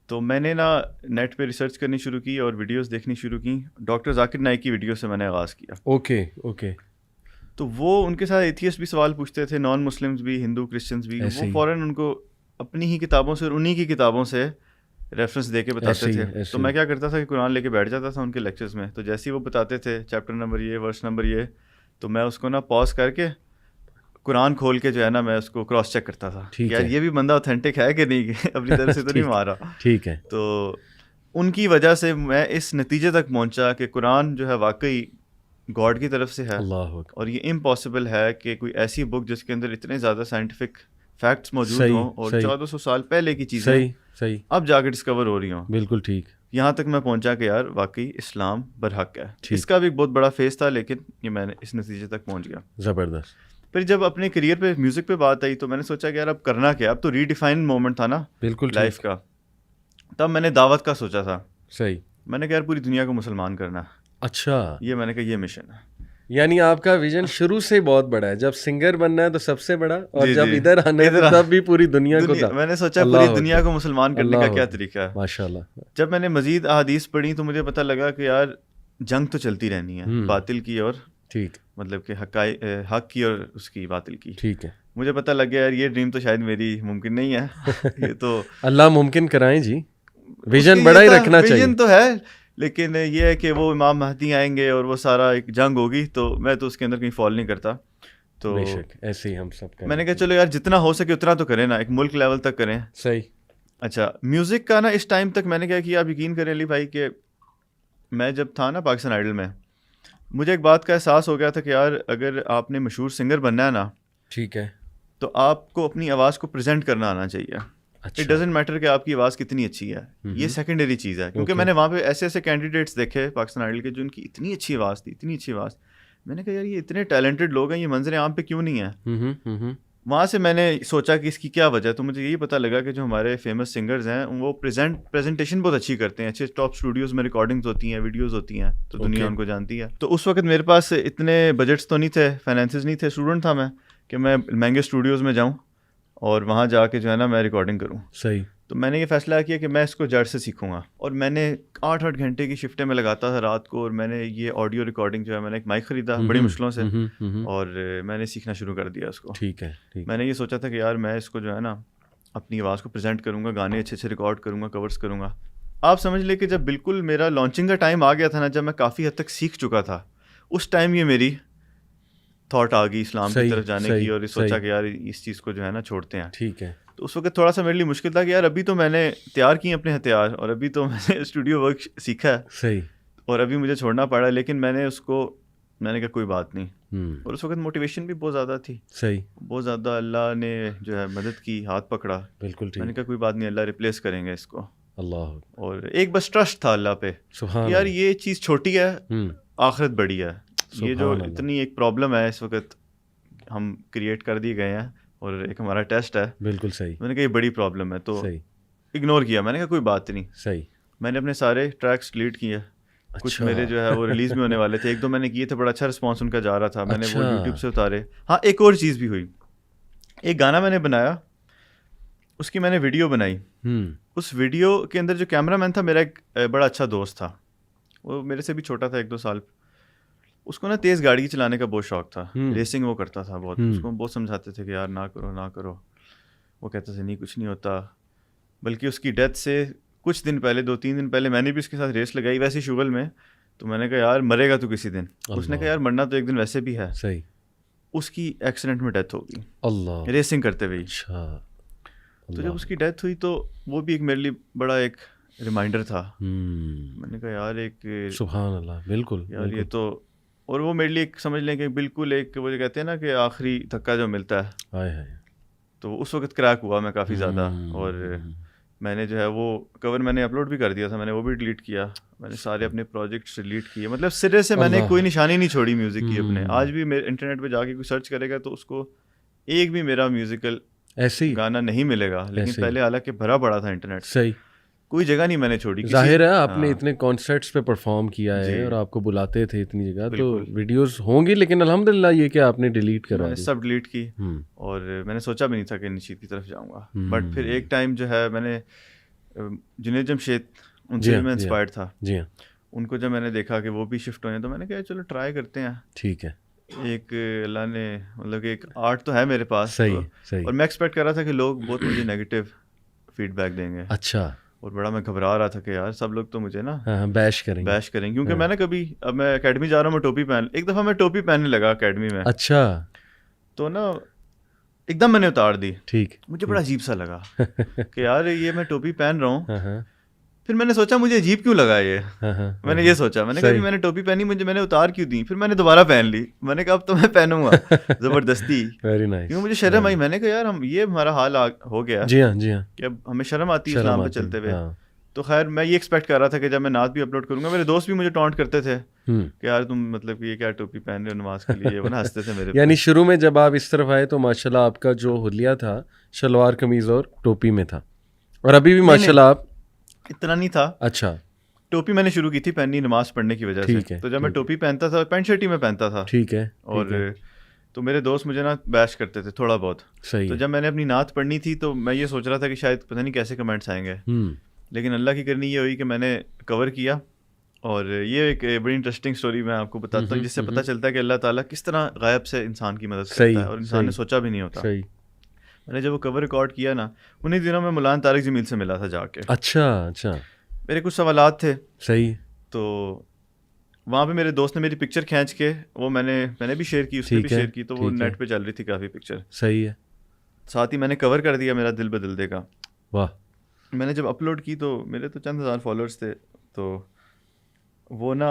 تو میں نے نا نیٹ پہ ریسرچ کرنی شروع کی اور ویڈیوز دیکھنی شروع کی. ڈاکٹر ذاکر نائک کی ویڈیو سے میں نے آغاز کیا. Okay okay. تو وہ ان کے ساتھ ایتھیسٹ بھی سوال پوچھتے تھے, نان مسلمز بھی, ہندو کرسچنز بھی. وہ فوراً ان کو اپنی ہی کتابوں سے اور انہی کی کتابوں سے ریفرنس دے کے بتاتے تھے. تو میں کیا کرتا تھا کہ قرآن لے کے بیٹھ جاتا تھا ان کے لیکچرز میں. تو جیسے ہی وہ بتاتے تھے چیپٹر نمبر یہ, ورس نمبر یہ, تو میں اس کو نا پاز کر کے قرآن کھول کے جو ہے نا میں اس کو کراس چیک کرتا تھا یار یہ بھی بندہ اوتھینٹک ہے کہ نہیں, اپنی طرف سے تو نہیں مارا. ٹھیک ہے. تو ان کی وجہ سے میں اس نتیجے تک پہنچا کہ قرآن جو ہے واقعی گاڈ کی طرف سے ہے, اور یہ امپاسبل ہے کہ کوئی ایسی بک جس کے اندر اتنے زیادہ سائنٹیفک فیکٹس موجود ہوں اور 1400 سال پہلے کی چیزیں صحیح اب جا کے ڈسکور ہو رہی ہوں. بالکل ٹھیک. یہاں تک میں پہنچا کہ یار واقعی اسلام برحق ہے. اس کا بھی ایک بہت بڑا فیز تھا, لیکن یہ میں نے اس نتیجے تک پہنچ گیا. زبردست. پھر جب اپنے کریئر پہ میوزک پہ بات آئی تو میں نے سوچا کہ یار اب کرنا کیا, اب تو ری ڈیفائن مومنٹ تھا نا بالکل لائف کا. تب میں نے دعوت کا سوچا تھا. صحیح. میں نے کہا یار پوری دنیا کو مسلمان کرنا. اچھا. یہ میں نے کہا یہ مشن ہے. یعنی آپ کا ویژن شروع سے بہت بڑا ہے, جب سنگر بننا ہے تو سب سے بڑا, اور جب ادھر آنا ہے تب بھی پوری دنیا کو. میں نے سوچا پوری دنیا کو مسلمان کرنے کا کیا طریقہ ہے. ماشاءاللہ. جب میں نے مزید احادیث پڑھی تو مجھے پتہ لگا کہ یار جنگ تو چلتی رہنی ہے, باطل کی اور ٹھیک مطلب کہ حق کی اور اس کی باطل کی. ٹھیک ہے. مجھے پتہ لگ گیا یار یہ ڈریم تو شاید میری ممکن نہیں ہے. یہ تو اللہ ممکن کرائیں جی, ویژن بڑا ہی رکھنا چاہیے. ویژن تو ہے, لیکن یہ ہے کہ وہ امام مہدی آئیں گے اور وہ سارا ایک جنگ ہوگی, تو میں تو اس کے اندر کہیں فال نہیں کرتا. تو بے شک ایسے ہی ہم سب کا. میں نے کہا چلو یار جتنا ہو سکے اتنا تو کریں نا, ایک ملک لیول تک کریں. صحیح. اچھا میوزک کا نا اس ٹائم تک میں نے کیا کیا, آپ یقین کریں علی بھائی کہ میں جب تھا نا پاکستان آئیڈل میں, مجھے ایک بات کا احساس ہو گیا تھا کہ یار اگر آپ نے مشہور سنگر بننا ہے نا, ٹھیک ہے, تو آپ کو اپنی آواز کو پریزنٹ کرنا آنا چاہیے. اٹ ڈزنٹ میٹر کہ آپ کی آواز کتنی اچھی ہے, یہ سیکنڈری چیز ہے. کیونکہ میں نے وہاں پہ ایسے ایسے کینڈیڈیٹس دیکھے پاکستان آئیڈل کے جن کی اتنی اچھی آواز تھی, اتنی اچھی آواز. میں نے کہا یار یہ اتنے ٹیلنٹڈ لوگ ہیں, یہ منظر عام پہ کیوں نہیں ہے. وہاں سے میں نے سوچا کہ اس کی کیا وجہ ہے. تو مجھے یہی پتہ لگا کہ جو ہمارے فیمس سنگرز ہیں وہ پریزنٹیشن بہت اچھی کرتے ہیں, اچھے ٹاپ اسٹوڈیوز میں ریکارڈنگز ہوتی ہیں, ویڈیوز ہوتی ہیں, تو دنیا ان کو جانتی ہے. تو اس وقت میرے پاس اتنے بجٹس تو نہیں تھے, فائنینسز نہیں تھے, اسٹوڈنٹ تھا میں, کہ میں مہنگے اسٹوڈیوز میں جاؤں اور وہاں جا کے جو ہے نا میں ریکارڈنگ کروں. صحیح. تو میں نے یہ فیصلہ کیا کہ میں اس کو جڑ سے سیکھوں گا, اور میں نے 8-8 گھنٹے کی شفٹیں میں لگاتا تھا رات کو, اور میں نے یہ آڈیو ریکارڈنگ جو ہے میں نے ایک مائک خریدا بڑی مشکلوں سے, اور میں نے سیکھنا شروع کر دیا اس کو. ٹھیک ہے. میں نے یہ سوچا تھا کہ یار میں اس کو جو ہے نا اپنی آواز کو پریزنٹ کروں گا, گانے اچھے اچھے ریکارڈ کروں گا, کورس کروں گا. آپ سمجھ لیں کہ جب بالکل میرا لانچنگ کا ٹائم آ گیا تھا نا, جب میں کافی حد تک سیکھ چکا تھا, اس ٹائم یہ میری تھاٹ آ گئی اسلام کی طرف جانے کی, اور یہ سوچا کہ یار اس چیز کو جو ہے نا چھوڑتے ہیں. ٹھیک ہے. تو اس وقت تھوڑا سا میرے لیے مشکل تھا کہ یار ابھی تو میں نے تیار کی اپنے ہتھیار, اور ابھی تو میں نے اسٹوڈیو ورک سیکھا ہے, صحیح, اور ابھی مجھے چھوڑنا پڑا. لیکن میں نے اس کو, میں نے کہا کوئی بات نہیں, اور اس وقت موٹیویشن بھی بہت زیادہ تھی. صحیح, بہت زیادہ اللہ نے جو ہے مدد کی, ہاتھ پکڑا. بالکل ٹھیک. میں نے کہا کوئی بات نہیں, اللہ ریپلیس کریں گے اس کو. اللہ, اور ایک بس ٹرسٹ تھا اللہ پہ, سبحان یار یہ چیز چھوٹی ہے, آخرت بڑی ہے. یہ جو اتنی ایک پرابلم ہے اس وقت ہم کریٹ کر دیے گئے ہیں, اور ایک ہمارا ٹیسٹ ہے. بالکل صحیح. میں نے کہا یہ بڑی پرابلم ہے, تو صحیح, اگنور کیا. میں نے کہا کوئی بات نہیں. صحیح. میں نے اپنے سارے ٹریکس ڈیلیٹ کیے. کچھ میرے جو ہے وہ ریلیز بھی ہونے والے تھے, 1-2 میں نے کیے تھے, بڑا اچھا رسپانس ان کا جا رہا تھا, میں نے وہ یوٹیوب سے اتارے. ہاں ایک اور چیز بھی ہوئی, ایک گانا میں نے بنایا, اس کی میں نے ویڈیو بنائی. اس ویڈیو کے اندر جو کیمرہ مین تھا میرا ایک بڑا اچھا دوست تھا, وہ میرے سے بھی چھوٹا تھا 1-2 سال. اس کو نا تیز گاڑی چلانے کا بہت شوق تھا, ریسنگ وہ کرتا تھا بہت. اس کو بہت سمجھاتے تھے کہ یار نہ کرو نہ کرو, وہ کہتا تھا نہیں کچھ نہیں ہوتا. بلکہ اس کی ڈیتھ سے کچھ دن پہلے, 2-3 دن پہلے, میں نے بھی اس کے ساتھ ریس لگائی ویسے شغل میں. تو میں نے کہا یار مرے گا تو کسی دن. اس نے کہا یار مرنا تو ایک دن ویسے بھی ہے. صحیح. اس کی ایکسیڈنٹ میں ڈیتھ ہو گئی, اللہ, ریسنگ کرتے ہوئے. تو جب اس کی ڈیتھ ہوئی تو وہ بھی ایک میرے لیے بڑا ایک ریمائنڈر تھا. میں نے کہا یار ایک سبحان اللہ, بالکل یار یہ تو, اور وہ میرے لیے ایک سمجھ لیں کہ بالکل ایک وہ جو کہتے ہیں نا کہ آخری دھکا جو ملتا ہے. تو اس وقت کریک ہوا میں کافی زیادہ, اور میں نے جو ہے وہ کور میں نے اپلوڈ بھی کر دیا تھا, میں نے وہ بھی ڈیلیٹ کیا. میں نے سارے اپنے پروجیکٹس ڈیلیٹ کیے, مطلب سرے سے میں نے کوئی نشانی نہیں چھوڑی میوزک کی اپنے. آج بھی میرے انٹرنیٹ پہ جا کے کوئی سرچ کرے گا تو اس کو ایک بھی میرا میوزیکل ایسی گانا نہیں ملے گا. لیکن پہلے حالانکہ بھرا پڑا تھا انٹرنیٹ, صحیح, کوئی جگہ نہیں میں نے چھوڑی. ظاہر ہے آپ نے اتنے کانسرٹس پہ پرفارم کیا ہے اور آپ کو بلاتے تھے اتنی جگہ, تو ویڈیوز ہوں گی, لیکن الحمدللہ یہ کہ آپ نے ڈیلیٹ کرا دی. سب ڈیلیٹ کی, اور میں نے سوچا بھی نہیں تھا کہ نشید کی طرف جاؤں گا. بٹ پھر ایک ٹائم جو ہے میں نے جنید جمشید, ان سے میں انسپائرڈ تھا. جی ہاں, ان کو جب میں نے دیکھا کہ وہ بھی شفٹ ہوئے, تو میں نے کہا چلو ٹرائی کرتے ہیں. ٹھیک ہے. ایک اللہ نے مطلب کہ ایک آرٹ تو ہے میرے پاس. صحیح, صحیح. اور میں ایکسپیکٹ کر رہا تھا کہ لوگ بہت مجھے نیگیٹو فیڈ بیک دیں گے. اچھا. اور بڑا میں گھبرا رہا تھا کہ یار سب لوگ تو مجھے نا بیش کریں گے, کیونکہ میں نے کبھی, اب میں اکیڈمی جا رہا ہوں, میں ٹوپی پہن, ایک دفعہ میں ٹوپی پہننے لگا اکیڈمی میں. اچھا. تو نا ایک دم میں نے اتار دی. ٹھیک. مجھے بڑا عجیب سا لگا کہ یار یہ میں ٹوپی پہن رہا ہوں. پھر میں نے سوچا مجھے عجیب کیوں لگا یہ, میں نے یہ سوچا, میں نے کہا میں نے ٹوپی پہنی, مجھے میں نے اتار کیوں دی. پھر میں نے دوبارہ پہن لی, میں نے کہا اب تو میں پہنوں گا زبردستی, کیونکہ مجھے شرم آئی. میں نے کہا یار ہم یہ ہمارا حال ہو گیا. جی ہاں, جی ہاں, کہ اب ہمیں شرم آتی ہے اسلام پہ چلتے ہوئے. تو خیر میں یہ ایکسپیکٹ کر رہا تھا کہ جب میں نعت بھی اپلوڈ کروں گا, میرے دوست بھی مجھے ٹانٹ کرتے تھے کہ یار تم مطلب کہ یہ کیا ٹوپی پہن رہے ہو نماز کے لیے, وہ نا ہنستے تھے میرے. یعنی شروع میں جب آپ اس طرف آئے تو ماشاء اللہ آپ کا جو حلیہ تھا شلوار قمیض اور ٹوپی میں تھا, اور ابھی بھی ماشاء اللہ آپ اتنا نہیں تھا. اچھا. ٹوپی میں نے شروع کی تھی پہننی نماز پڑھنے کی وجہ سے, تو جب میں ٹوپی پہنتا تھا, پینٹ شرٹ ہی میں پہنتا تھا. ٹھیک ہے. اور تو میرے دوست مجھے نا بیش کرتے تھے تھوڑا بہت. صحیح. تو جب میں نے اپنی نعت پڑھنی تھی تو میں یہ سوچ رہا تھا کہ شاید پتہ نہیں کیسے کمنٹس آئیں گے, لیکن اللہ کی کرنی یہ ہوئی کہ میں نے کور کیا. اور یہ ایک بڑی انٹرسٹنگ سٹوری میں آپ کو بتاتا ہوں, جس سے پتہ چلتا ہے کہ اللہ تعالیٰ کس طرح غائب سے انسان کی مدد کرتا ہے, اور انسان نے سوچا بھی نہیں ہوتا. میں نے جب وہ کور ریکارڈ کیا نا, انہیں دنوں میں مولانا طارق جمیل سے ملا تھا جا کے. اچھا. اچھا. میرے کچھ سوالات تھے. صحیح. تو وہاں پہ میرے دوست نے میری پکچر کھینچ کے, وہ میں نے بھی شیئر کی, اس نے بھی شیئر کی, تو وہ نیٹ پہ چل رہی تھی کافی پکچر. صحیح ہے. ساتھ ہی میں نے کور کر دیا میرا دل بدل دے کا. واہ. میں نے جب اپلوڈ کی تو میرے تو چند ہزار فالوورس تھے, تو وہ نا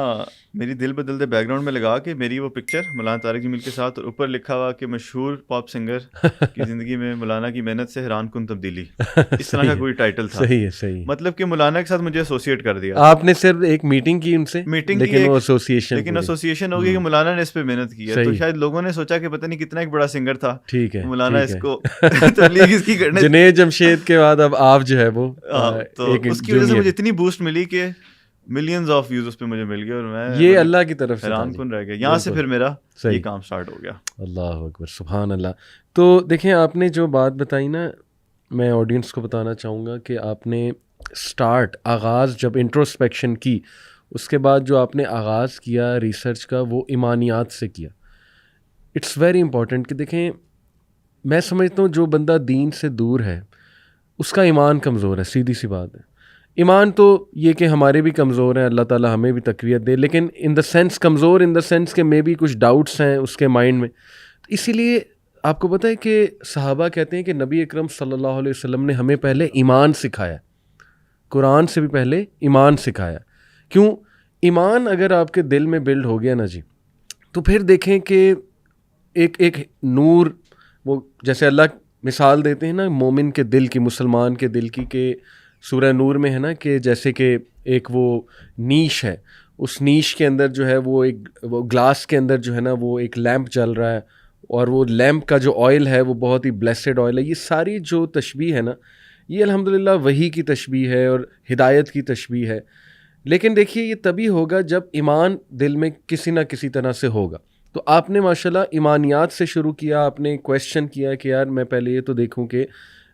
میری دل بدل دے بیک گراؤنڈ میں لگا کے میری وہ پکچر مولانا طارق جمیل کے ساتھ, اور اوپر لکھا ہوا کہ مشہور پاپ سنگر کی زندگی میں مولانا کی محنت سے حیران کن تبدیلی, اس طرح کا کوئی ٹائٹل تھا. صحیح ہے. صحیح. مطلب کہ مولانا کے ساتھ مجھے ایسوسیٹ کر دیا. آپ نے صرف ایک میٹنگ کی ان سے, لیکن ایسوسیشن ہوگی کہ مولانا نے اس پہ محنت کی ہے, تو شاید لوگوں نے سوچا کہ پتہ نہیں کتنا ایک بڑا سنگر تھا. ٹھیک ہے. مولانا اس کو تبلیغ اس کی کرنے, جنید جمشید کے بعد اب آپ جو ہے وہ, تو اس کی وجہ سے مجھے اتنی بوسٹ ملی کہ ملینز آف ویوز اس پہ مجھے مل گئے, اور میں یہ اللہ کی طرف سے حیران کن رہ گیا. یہاں سے پھر میرا یہ کام سٹارٹ ہو گیا. اللہ اکبر, سبحان اللہ. تو دیکھیں آپ نے جو بات بتائی نا, میں آڈینس کو بتانا چاہوں گا کہ آپ نے آغاز جب انٹروسپیکشن کی, اس کے بعد جو آپ نے آغاز کیا ریسرچ کا, وہ ایمانیات سے کیا. اٹس ویری امپورٹنٹ کہ دیکھیں, میں سمجھتا ہوں جو بندہ دین سے دور ہے اس کا ایمان کمزور ہے, سیدھی سی بات ہے. ایمان تو یہ کہ ہمارے بھی کمزور ہیں, اللہ تعالیٰ ہمیں بھی تقویت دے, لیکن ان دا سینس کمزور ان دا سینس کہ میں بھی کچھ ڈاؤٹس ہیں اس کے مائنڈ میں. اسی لیے آپ کو پتہ ہے کہ صحابہ کہتے ہیں کہ نبی اکرم صلی اللہ علیہ وسلم نے ہمیں پہلے ایمان سکھایا, قرآن سے بھی پہلے ایمان سکھایا. کیوں؟ ایمان اگر آپ کے دل میں بلڈ ہو گیا نا جی, تو پھر دیکھیں کہ ایک نور, وہ جیسے اللہ مثال دیتے ہیں نا مومن کے دل کی, مسلمان کے دل کی, کہ سورہ نور میں ہے نا کہ جیسے کہ ایک وہ نیش ہے, اس نیش کے اندر جو ہے وہ گلاس کے اندر جو ہے نا وہ ایک لیمپ جل رہا ہے, اور وہ لیمپ کا جو آئل ہے وہ بہت ہی بلیسڈ آئل ہے. یہ ساری جو تشبیہ ہے نا یہ الحمدللہ وحی کی تشبیہ ہے اور ہدایت کی تشبیہ ہے. لیکن دیکھیے یہ تبھی ہوگا جب ایمان دل میں کسی نہ کسی طرح سے ہوگا. تو آپ نے ماشاءاللہ ایمانیات سے شروع کیا, آپ نے کویشچن کیا کہ یار میں پہلے یہ تو دیکھوں کہ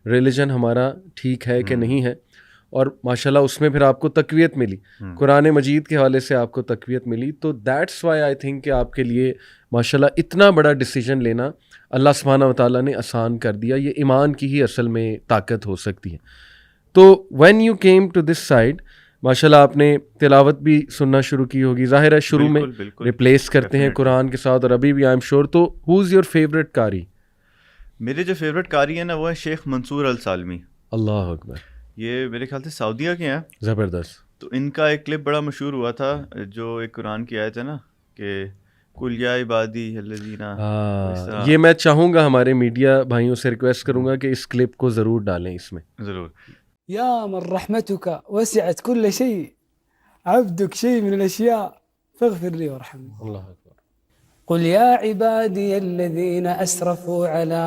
ریلیجن ہمارا ٹھیک ہے کہ نہیں ہے, اور ماشاءاللہ اس میں پھر آپ کو تقویت ملی, قرآن مجید کے حوالے سے آپ کو تقویت ملی. تو دیٹس وائی آئی تھنک کہ آپ کے لیے ماشاءاللہ اتنا بڑا ڈیسیجن لینا اللہ سبحانہ و تعالیٰ نے آسان کر دیا. یہ ایمان کی ہی اصل میں طاقت ہو سکتی ہے. تو when you came to this side ماشاءاللہ آپ نے تلاوت بھی سننا شروع کی ہوگی, ظاہر ہے شروع میں ریپلیس کرتے ہیں قرآن کے ساتھ, اور ابھی بھی آئی ایم شیور. تو ہو از یور فیوریٹ قاری؟ میرے جو فیوریٹ قاری ہیں نا وہ ہے شیخ منصور السالمی. اللہ اکبر. یہ میرے خیال سے سعودیہ کے ہیں. زبردست. تو ان کا ایک کلپ بڑا مشہور ہوا تھا, جو ایک قرآن کی آیت ہے نا کہ قل یا عبادی الذین, یہ میں چاہوں گا ہمارے میڈیا بھائیوں سے ریکویسٹ کروں گا کہ اس کلپ کو ضرور ڈالیں اس میں. ضرور. یا من رحمتک وسعت كل شيء عبدك شيء من الاشياء فاغفر لي وارحمني. اللہ اکبر. قل يا عبادي الذين اسرفوا على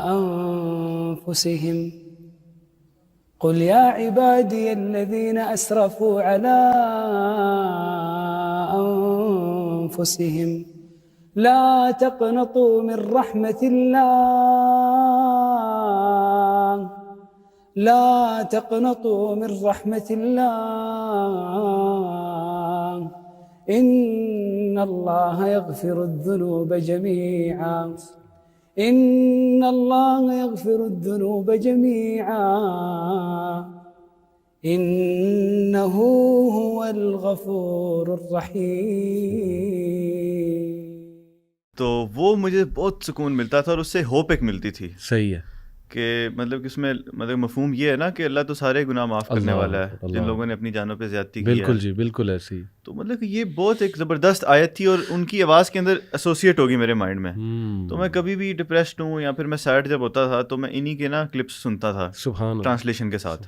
انفسهم قل يا عبادي الذين اسرفوا على انفسهم لا تقنطوا من رحمة الله لا تقنطوا من رحمة الله إن الله يغفر الذنوب جميعا إن الله يغفر الذنوب جميعا إنه هو الغفور الرحيم. تو وہ مجھے بہت سکون ملتا تھا اور اس سے ہوپ ایک ملتی تھی. صحیح ہے کہ مطلب کہ اس میں مطلب مفہوم یہ ہے نا کہ اللہ تو سارے گناہ معاف کرنے والا ہے جن لوگوں نے اپنی جانوں پہ زیادتی کی ہے. بالکل جی, بالکل ایسی. تو مطلب کہ یہ بہت ایک زبردست آیت تھی اور ان کی آواز کے اندر ایسوسیٹ ہوگی میرے مائنڈ میں. تو میں کبھی بھی ڈپریسڈ ہوں یا پھر میں سیڈ جب ہوتا تھا تو میں انہی کے نا کلپس سنتا تھا ٹرانسلیشن کے ساتھ.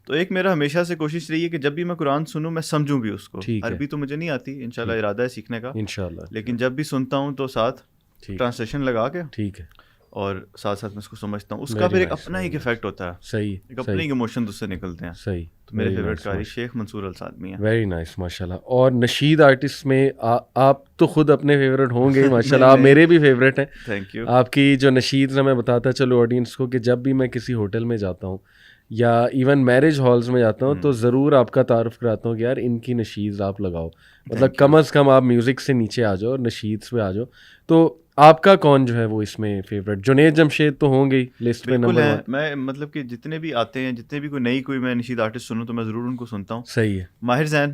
تو ایک میرا ہمیشہ سے کوشش رہی ہے کہ جب بھی میں قرآن سنوں میں سمجھوں بھی اس کو. عربی تو مجھے نہیں آتی, انشاءاللہ ارادہ ہے سیکھنے کا انشاءاللہ, لیکن جب بھی سنتا ہوں تو ساتھ ٹرانسلیشن لگا کے ٹھیک ہے اور ساتھ ساتھ میں اس کو سمجھتا ہوں. اس کا پھر ایک اپنا ہی افیکٹ ہوتا ہے. صحیح. ایک اپنے ہی ایموشنز اس سے نکلتے ہیں. صحیح. تو میرے فیوریٹ قاری شیخ منصور السالمی ہیں. ویری نائس ماشاءاللہ. اور نشید آرٹسٹ میں آپ تو خود اپنے فیوریٹ ہوں گے ماشاءاللہ, آپ میرے بھی فیوریٹ ہیں. Thank you. آپ کی جو نشید میں بتاتا چلو آڈینس کو کہ جب بھی میں کسی ہوٹل میں جاتا ہوں یا ایون میرج ہالز میں جاتا ہوں تو ضرور آپ کا تعارف کراتا ہوں کہ یار ان کی نشید آپ لگاؤ, مطلب کم از کم آپ میوزک سے نیچے آ جاؤ اور نشید پہ آ جاؤ. تو آپ کا کون جو ہے وہ اس میں فیوریٹ؟ جنید جمشید تو ہوں گے لسٹ میں نمبر 1. میں مطلب کہ جتنے بھی آتے ہیں, جتنے بھی کوئی میں نشید آرٹسٹ سنوں تو میں ضرور ان کو سنتا ہوں. صحیح ہے. ماہر زین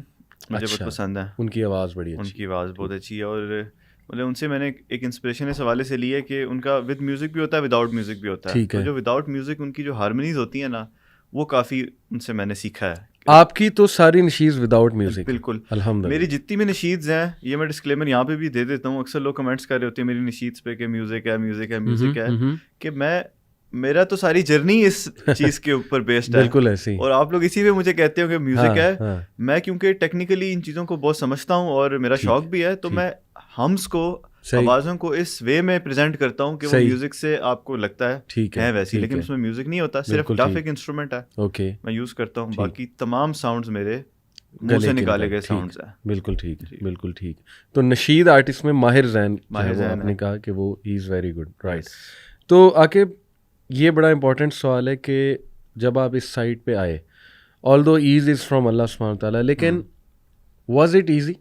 مجھے بہت پسند ہے, ان کی آواز بڑی اچھی, ان کی آواز بہت اچھی ہے. اور مطلب ان سے میں نے ایک انسپریشن اس حوالے سے لی ہے کہ ان کا ود میوزک بھی ہوتا ہے, وداؤٹ میوزک بھی ہوتا ہے. جو وداؤٹ میوزک ان کی جو ہارمونیز ہوتی ہیں نا وہ کافی ان سے میں نے سیکھا ہے. آپ کی تو ساری نشیز وداؤٹ میوزک؟ بالکل الحمدللہ. میری جتنی بھی نشیدز ہیں, یہ میں ڈسکلیمر یہاں پہ بھی دے دیتا ہوں, اکثر لوگ کمنٹس کر رہے ہوتے ہیں میری نشیدز پہ کہ میوزک ہے میوزک ہے میوزک ہے, کہ میرا تو ساری جرنی اس چیز کے اوپر بیسڈ ہے. بالکل ایسے. اور آپ لوگ اسی پہ مجھے کہتے ہو کہ میوزک ہے. میں کیونکہ ٹیکنیکلی ان چیزوں کو بہت سمجھتا ہوں اور میرا شوق بھی ہے, تو میں ہمس کو آوازوں کو اس وے میں پریزنٹ کرتا ہوں کہ وہ میوزک سے آپ کو لگتا ہے ویسی, لیکن اس میں میوزک نہیں ہوتا, صرف گرافک انسٹرومنٹ ہے میں یوز کرتا ہوں. باقی تمام ساؤنڈز میرے منہ سے نکالے گئے ساؤنڈز ہیں. بالکل ٹھیک, بالکل ٹھیک. تو نشید آرٹسٹ میں ماہر زین آپ نے کہا کہ وہ ہی از ویری گڈ, رائٹ. تو عاقب یہ بڑا امپورٹنٹ سوال ہے کہ جب آپ اس سائٹ پہ آئے, آلدو ایز از فرام اللہ سبحانہ تعالیٰ, لیکن واز اٹ ایزی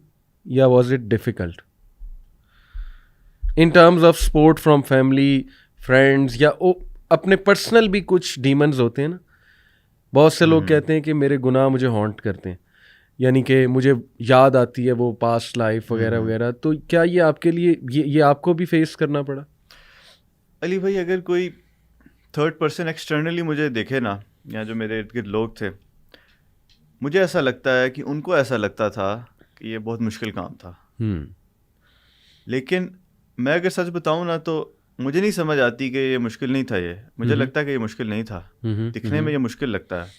یا was it difficult in terms of support from family friends, یا اپنے پرسنل بھی کچھ ڈیمنز ہوتے ہیں نا بہت سے لوگ کہتے ہیں کہ میرے گناہ مجھے ہانٹ کرتے ہیں, یعنی کہ مجھے یاد آتی ہے وہ پاسٹ لائف وغیرہ وغیرہ. تو کیا یہ آپ کے لیے یہ آپ کو بھی فیس کرنا پڑا؟ علی بھائی اگر کوئی تھرڈ پرسن ایکسٹرنلی مجھے دیکھے نا, یا جو میرے ارد گرد لوگ تھے, مجھے ایسا لگتا ہے کہ ان کو ایسا لگتا تھا کہ یہ بہت مشکل کام تھا. لیکن میں اگر سچ بتاؤں نا تو مجھے نہیں سمجھ آتی کہ یہ مشکل نہیں تھا. یہ مجھے لگتا ہے کہ یہ مشکل نہیں تھا, دکھنے میں یہ مشکل لگتا ہے,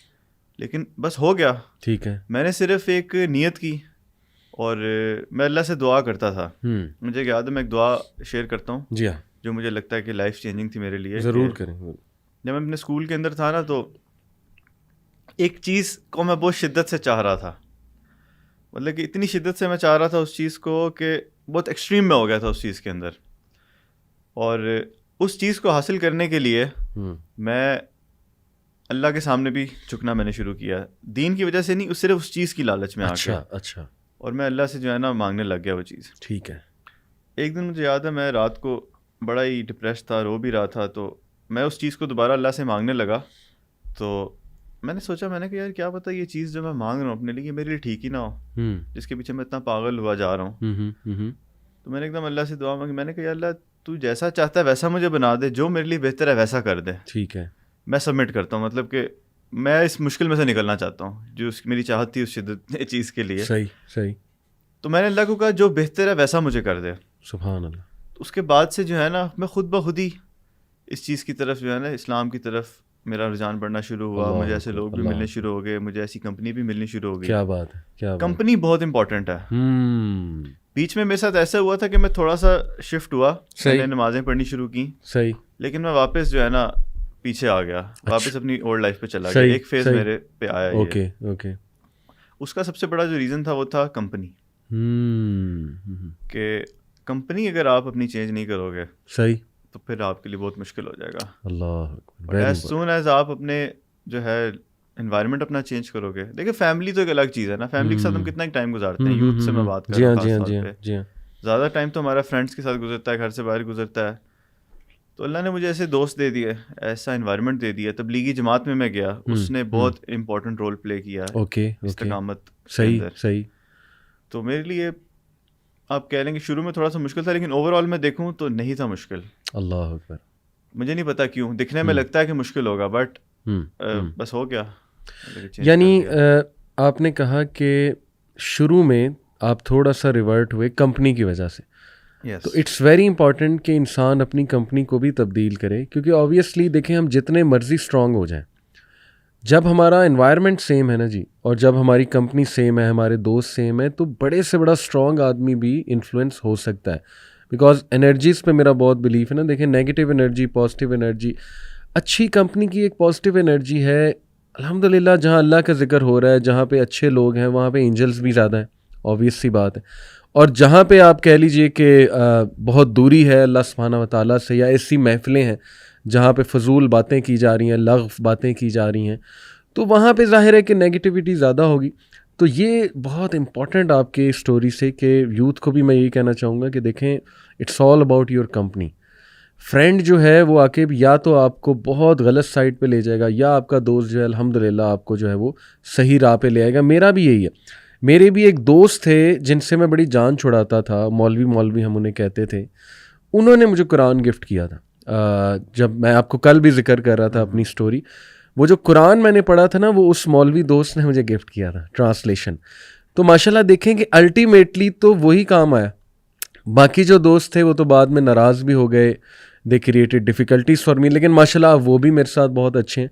لیکن بس ہو گیا. ٹھیک ہے. میں نے صرف ایک نیت کی اور میں اللہ سے دعا کرتا تھا. مجھے یاد ہے میں ایک دعا شیئر کرتا ہوں جی ہاں, جو مجھے لگتا ہے کہ لائف چینجنگ تھی میرے لیے. ضرور کریں. جب میں اپنے اسکول کے اندر تھا نا تو ایک چیز کو میں بہت شدت سے چاہ رہا تھا, مطلب کہ اتنی شدت سے میں چاہ رہا تھا اس چیز کو کہ بہت ایکسٹریم میں ہو گیا تھا اس چیز کے اندر. اور اس چیز کو حاصل کرنے کے لیے میں اللہ کے سامنے بھی جھکنا میں نے شروع کیا, دین کی وجہ سے نہیں, صرف اس چیز کی لالچ میں آ کے. اچھا. اور میں اللہ سے جو ہے نا مانگنے لگ گیا وہ چیز. ٹھیک ہے. ایک دن مجھے یاد ہے میں رات کو بڑا ہی ڈپریس تھا, رو بھی رہا تھا, تو میں اس چیز کو دوبارہ اللہ سے مانگنے لگا. تو میں نے سوچا, میں نے کہا یار کیا پتہ یہ چیز جو میں مانگ رہا ہوں اپنے لیے, یہ میرے لیے ٹھیک ہی نہ ہو, جس کے پیچھے میں اتنا پاگل ہوا جا رہا ہوں. تو میں نے ایک دم اللہ سے دعا مانگی. میں نے کہا یا اللہ تو جیسا چاہتا ہے ویسا مجھے بنا دے, جو میرے لیے بہتر ہے ویسا کر دے. ٹھیک ہے. میں سبمٹ کرتا ہوں, مطلب کہ میں اس مشکل میں سے نکلنا چاہتا ہوں, جو میری چاہت تھی اس شدت چیز کے لیے. صحیح. تو میں نے اللہ کو کہا جو بہتر ہے ویسا مجھے کر دے. سبحان اللہ. اس کے بعد سے جو ہے نا میں خود بخود ہی اس چیز کی طرف جو ہے نا اسلام کی طرف میرا رجحان بڑھنا شروع ہوا. مجھے ایسے لوگ بھی ملنے شروع ہو گئے, مجھے ایسی کمپنی بھی ملنی شروع ہو گئی. کیا بات ہے. کمپنی بہت امپورٹنٹ ہے. بیچ میں میرے ساتھ ایسا ہوا تھا کہ میں تھوڑا سا شفٹ ہوا, میں نے نمازیں پڑھنی شروع کی. صحیح. لیکن میں واپس جو ہے نا پیچھے آ گیا, واپس اپنی اولڈ لائف پہ چلا گیا. ایک فیز میرے پہ آیا. اوکے. اس کا سب سے بڑا جو ریزن تھا وہ تھا کمپنی. کہ کمپنی اگر آپ اپنی چینج نہیں کرو گے صحیح تو پھر آپ کے لیے بہت مشکل ہو جائے گا. اللہ. ایز سون ایز آپ اپنے جو ہے انوائرمنٹ اپنا چینج کرو گے. دیکھیں فیملی تو ایک الگ چیز ہے نا, فیملی کے ساتھ ہم کتنا ٹائم گزارتے ہیں. یوتھ سے میں بات کر رہا ہوں, جی ہاں, زیادہ ٹائم تو ہمارا فرینڈس کے ساتھ گزرتا ہے, گھر سے باہر گزرتا ہے. تو اللہ نے مجھے ایسے دوست دے دیے, ایسا انوائرمنٹ دے دیا. تبلیغی جماعت میں گیا, اس نے بہت امپورٹنٹ رول پلے کیا استقامت. صحیح. تو میرے لیے آپ کہہ لیں کہ شروع میں تھوڑا سا مشکل تھا, لیکن اوور آل میں دیکھوں تو نہیں تھا مشکل. اللہ اکبر. مجھے نہیں پتا کیوں, دکھنے میں لگتا ہے کہ مشکل ہوگا, بٹ بس ہو گیا. یعنی آپ نے کہا کہ شروع میں آپ تھوڑا سا ریورٹ ہوئے کمپنی کی وجہ سے. تو اٹس ویری امپورٹنٹ کہ انسان اپنی کمپنی کو بھی تبدیل کرے, کیونکہ آبویسلی دیکھیں ہم جتنے مرضی اسٹرانگ ہو جائیں, جب ہمارا انوائرمنٹ سیم ہے نا جی, اور جب ہماری کمپنی سیم ہے, ہمارے دوست سیم ہے, تو بڑے سے بڑا اسٹرانگ آدمی بھی انفلوئنس ہو سکتا ہے. بیکاز انرجیز پہ میرا بہت بلیف ہے نا. دیکھیں نیگیٹو انرجی, پازیٹیو انرجی, اچھی کمپنی کی ایک پازیٹیو انرجی ہے. الحمدللہ جہاں اللہ کا ذکر ہو رہا ہے, جہاں پہ اچھے لوگ ہیں, وہاں پہ اینجلس بھی زیادہ ہیں, آبویس سی بات ہے. اور جہاں پہ آپ کہہ لیجئے کہ بہت دوری ہے اللہ سبحانہ و تعالیٰ سے, یا ایسی محفلیں ہیں جہاں پہ فضول باتیں کی جا رہی ہیں, لغو باتیں کی جا رہی ہیں, تو وہاں پہ ظاہر ہے کہ نیگیٹیوٹی زیادہ ہوگی. تو یہ بہت امپورٹنٹ آپ کے اسٹوری سے کہ یوتھ کو بھی میں یہی کہنا چاہوں گا کہ دیکھیں it's all about your company. Friend جو ہے وہ آ کے یا تو آپ کو بہت غلط سائڈ پہ لے جائے گا, یا آپ کا دوست جو ہے الحمدللہ آپ کو جو ہے وہ صحیح راہ پہ لے آئے گا. میرا بھی یہی ہے. میرے بھی ایک دوست تھے جن سے میں بڑی جان چھڑاتا تھا, مولوی ہم انہیں کہتے تھے. انہوں نے مجھے قرآن گفٹ کیا تھا. جب میں آپ کو کل بھی ذکر کر رہا تھا اپنی اسٹوری, وہ جو قرآن میں نے پڑھا تھا نا وہ اس مولوی دوست نے مجھے گفٹ کیا تھا, ٹرانسلیشن. تو ماشاءاللہ دیکھیں کہ الٹیمیٹلی تو وہی کام آیا. باقی جو دوست تھے وہ تو بعد میں ناراض بھی ہو گئے, they created difficulties for me, لیکن ماشاءاللہ وہ بھی میرے ساتھ بہت اچھے ہیں.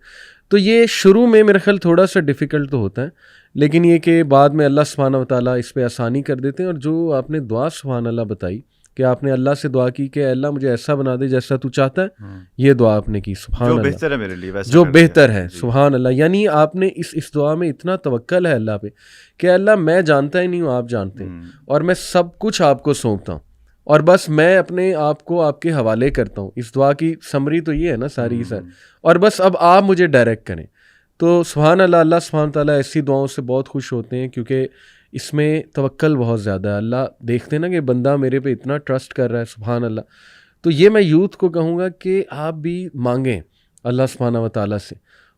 تو یہ شروع میں میرا خیال تھوڑا سا ڈیفیکلٹ تو ہوتا ہے, لیکن یہ کہ بعد میں اللہ سبحانہ و تعالیٰ اس پہ آسانی کر دیتے ہیں. اور جو آپ نے دعا سبحان اللہ بتائی کہ آپ نے اللہ سے دعا کی کہ اللہ مجھے ایسا بنا دے جیسا تو چاہتا ہے, یہ دعا آپ نے کی سبحان اللہ, جو بہتر ہے میرے لیے, جو بہتر ہے سبحان اللہ. یعنی آپ نے اس دعا میں اتنا توکل ہے اللہ پہ کہ اللہ میں جانتا ہی نہیں ہوں, آپ جانتے ہیں, اور میں سب کچھ آپ کو سونپتا ہوں, اور بس میں اپنے آپ کو آپ کے حوالے کرتا ہوں. اس دعا کی سمری تو یہ ہے نا ساری سر, اور بس اب آپ مجھے ڈائریکٹ کریں. تو سبحان اللہ, اللہ سبحانہ تعالیٰ ایسی دعاؤں سے بہت خوش ہوتے ہیں کیونکہ اس میں توکل بہت زیادہ ہے. اللہ دیکھتے ہیں نا کہ بندہ میرے پہ اتنا ٹرسٹ کر رہا ہے سبحان اللہ. تو یہ میں یوتھ کو کہوں گا کہ آپ بھی مانگیں اللہ سبحانہ و تعالیٰ سے,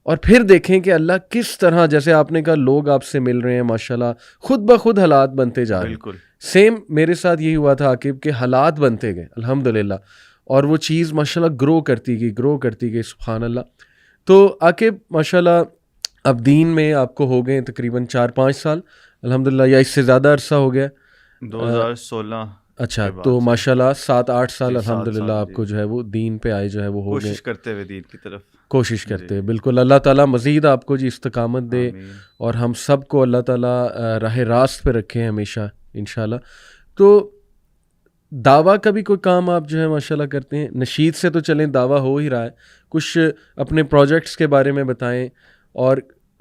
اور پھر دیکھیں کہ اللہ کس طرح, جیسے آپ نے کہا لوگ آپ سے مل رہے ہیں ماشاءاللہ, خود بخود حالات بنتے جا رہے ہیں. بالکل سیم میرے ساتھ یہی ہوا تھا عاقب, کہ حالات بنتے گئے الحمدللہ, اور وہ چیز ماشاءاللہ گرو کرتی گئی سبحان اللہ. تو عاقب ماشاءاللہ اب دین میں آپ کو ہو گئے تقریباً 4-5 سال الحمدللہ, یا اس سے زیادہ عرصہ ہو گیا؟ 2016. اچھا, تو ماشاءاللہ 7-8 سال الحمدللہ آپ کو جو ہے وہ دین پہ آئے جو ہے وہ ہو گئے, کوشش کرتے ہوئے دین کی طرف کوشش کرتے ہیں. بالکل, اللہ تعالیٰ مزید آپ کو جی استقامت دے, اور ہم سب کو اللہ تعالیٰ راہ راست پہ رکھے ہمیشہ انشاءاللہ. تو دعویٰ کا بھی کوئی کام آپ جو ہے ماشاءاللہ کرتے ہیں؟ نشید سے تو چلیں دعویٰ ہو ہی رہا ہے, کچھ اپنے پروجیکٹس کے بارے میں بتائیں, اور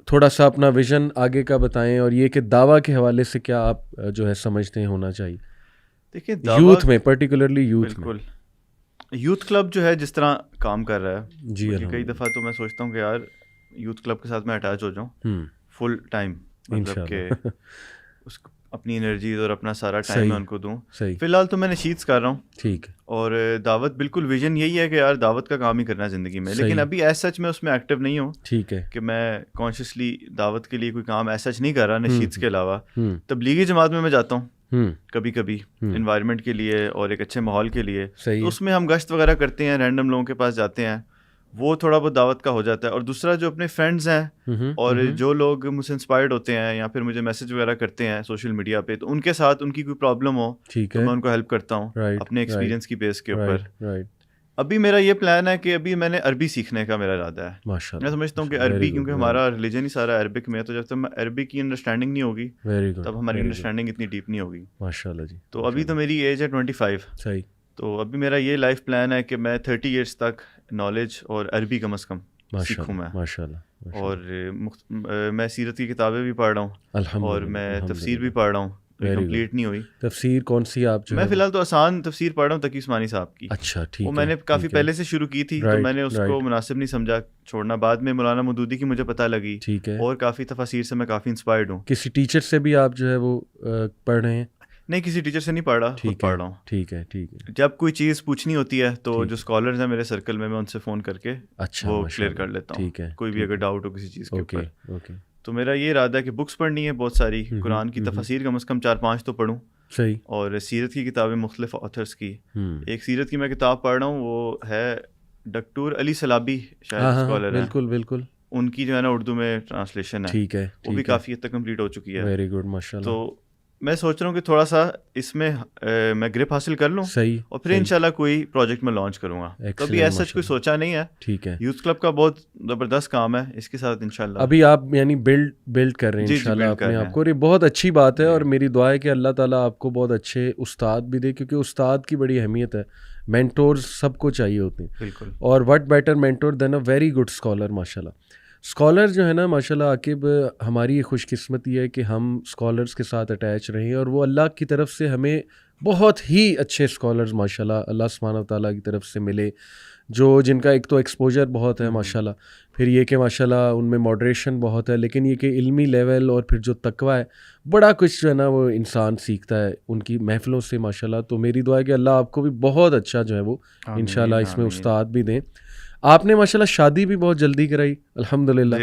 تھوڑا سا اپنا ویژن آگے کا بتائیں, اور یہ کہ دعویٰ کے حوالے سے کیا آپ جو ہے سمجھتے ہیں ہونا چاہیے دیکھیں یوتھ میں, پرٹیکولرلی یوتھ میں؟ بالکل, یوتھ کلب جو ہے جس طرح کام کر رہا ہے جی, کئی دفعہ تو میں سوچتا ہوں کہ یار یوتھ کلب کے ساتھ میں اٹیچ ہو جاؤں فل ٹائم, مطلب کہ اس کو اپنی انرجیز اور اپنا سارا ٹائم میں ان کو دوں. فی الحال تو میں نشیدز کر رہا ہوں, ٹھیک, اور دعوت بالکل ویژن یہی ہے کہ یار دعوت کا کام ہی کرنا ہے زندگی میں, لیکن ابھی ایز سچ میں اس میں ایکٹیو نہیں ہوں. ٹھیک ہے, کہ میں کانشیسلی دعوت کے لیے کوئی کام ایز سچ نہیں کر رہا نشیدز کے علاوہ. تبلیغی جماعت میں جاتا ہوں کبھی کبھی انوائرمنٹ کے لیے اور ایک اچھے ماحول کے لیے, تو اس میں ہم گشت وغیرہ کرتے ہیں, رینڈم لوگوں کے پاس جاتے ہیں, وہ تھوڑا بہت دعوت کا ہو جاتا ہے. اور دوسرا جو اپنے فرینڈز ہیں اور جو لوگ مجھ سے انسپائرڈ ہوتے ہیں یا پھر مجھے میسج وغیرہ کرتے ہیں سوشل میڈیا پہ, تو ان کے ساتھ ان کی کوئی پرابلم ہو تو میں ان کو ہیلپ کرتا ہوں اپنے ایکسپیرینس کی بیس کے اوپر. ابھی میرا یہ پلان ہے کہ ابھی میں نے عربی سیکھنے کا میرا ارادہ ہے. میں سمجھتا ہوں کہ عربی, کیونکہ ہمارا ریلیجن ہی سارا عربک میں ہے, تو جب تک عربی کی انڈرسٹینڈنگ نہیں ہوگی تب ہماری انڈرسٹینڈنگ اتنی ڈیپ نہیں ہوگی. ماشاءاللہ جی. تو ابھی تو میری ایج ہے 25. صحیح. تو ابھی میرا یہ لائف پلان ہے کہ میں 30 ایئرس تک نالج اور عربی کم از کم سیکھوں میں. ماشاءاللہ. اور میں سیرت کی کتابیں بھی پڑھ رہا ہوں, اور میں تفسیر بھی پڑھ رہا ہوں, کمپلیٹ نہیں ہوئی. تفسیر کون سی آپ جو؟ میں فی الحال تو آسان تفسیر پڑھ رہا ہوں تقی عثمانی صاحب کی. اچھا, ٹھیک. وہ میں نے کافی پہلے سے شروع کی تھی, تو میں نے اس کو مناسب نہیں سمجھا چھوڑنا. بعد میں مولانا مودودی کی مجھے پتہ لگی, ٹھیک ہے, اور کافی تفاسیر سے میں کافی انسپائرڈ ہوں. کسی ٹیچر سے بھی آپ جو ہے وہ پڑھ رہے ہیں؟ نہیں, کسی ٹیچر سے نہیں پڑھ رہا, خود پڑھ رہا ہوں. ٹھیک ہے, ٹھیک ہے. جب کوئی چیز پوچھنی ہوتی ہے تو جو اسکالرز ہیں میرے سرکل میں ان سے فون کر کے وہ کلیئر کر لیتا ہوں. کوئی بھی اگر ڈاؤٹ ہو کسی چیز کے اوپر, تو میرا یہ ارادہ ہے کہ بکس پڑھنی ہے بہت ساری, قرآن کی تفاسیر کم از کم 4-5 تو پڑھوں. صحیح. اور سیرت کی کتابیں مختلف آتھرس کی. ایک سیرت کی میں کتاب پڑھ رہا ہوں, وہ ہے ڈاکٹر علی سلابی, شاید اسکالر ہیں. بالکل بالکل. ان کی جو ہے نا اردو میں ٹرانسلیشن ہے, ٹھیک ہے, وہ بھی کافی حد تک کمپلیٹ ہو چکی ہے. ویری گڈ, ماشاءاللہ. تو میں سوچ رہا ہوں کہ تھوڑا سا اس میں میں گرپ حاصل کر لوں, صحیح, اور پھر انشاءاللہ کوئی پروجیکٹ میں لانچ کروں گا. تو ابھی ایسا کوئی سوچا نہیں ہے. ٹھیک ہے. یوتھ کلب کا بہت زبردست کام ہے, اس کے ساتھ انشاءاللہ ابھی آپ یعنی بلڈ کر رہے ہیں انشاءاللہ اپنے آپ کو, اور یہ بہت اچھی بات ہے. اور میری دعا ہے کہ اللہ تعالیٰ آپ کو بہت اچھے استاد بھی دے, کیونکہ استاد کی بڑی اہمیت ہے. مینٹورز سب کو چاہیے ہوتے ہیں, بالکل. اور what better mentor than a very good scholar. ماشاءاللہ اسکالر جو ہے نا ماشاءاللہ عاقب, ہماری یہ خوش قسمتی ہے کہ ہم اسکالرس کے ساتھ اٹیچ رہیں, اور وہ اللہ کی طرف سے ہمیں بہت ہی اچھے اسکالرز ماشاءاللہ اللہ سبحانہ و تعالیٰ کی طرف سے ملے, جو جن کا ایک تو ایکسپوجر بہت ہے ماشاءاللہ, پھر یہ کہ ماشاءاللہ ان میں ماڈریشن بہت ہے, لیکن یہ کہ علمی لیول اور پھر جو تقویٰ ہے, بڑا کچھ جو ہے نا وہ انسان سیکھتا ہے ان کی محفلوں سے ماشاءاللہ. تو میری دعا ہے کہ اللہ آپ کو بھی بہت اچھا جو ہے وہ انشاءاللہ اس میں استاد بھی دیں. آپ نے ماشاءاللہ شادی بھی بہت جلدی کرائی الحمدللہ,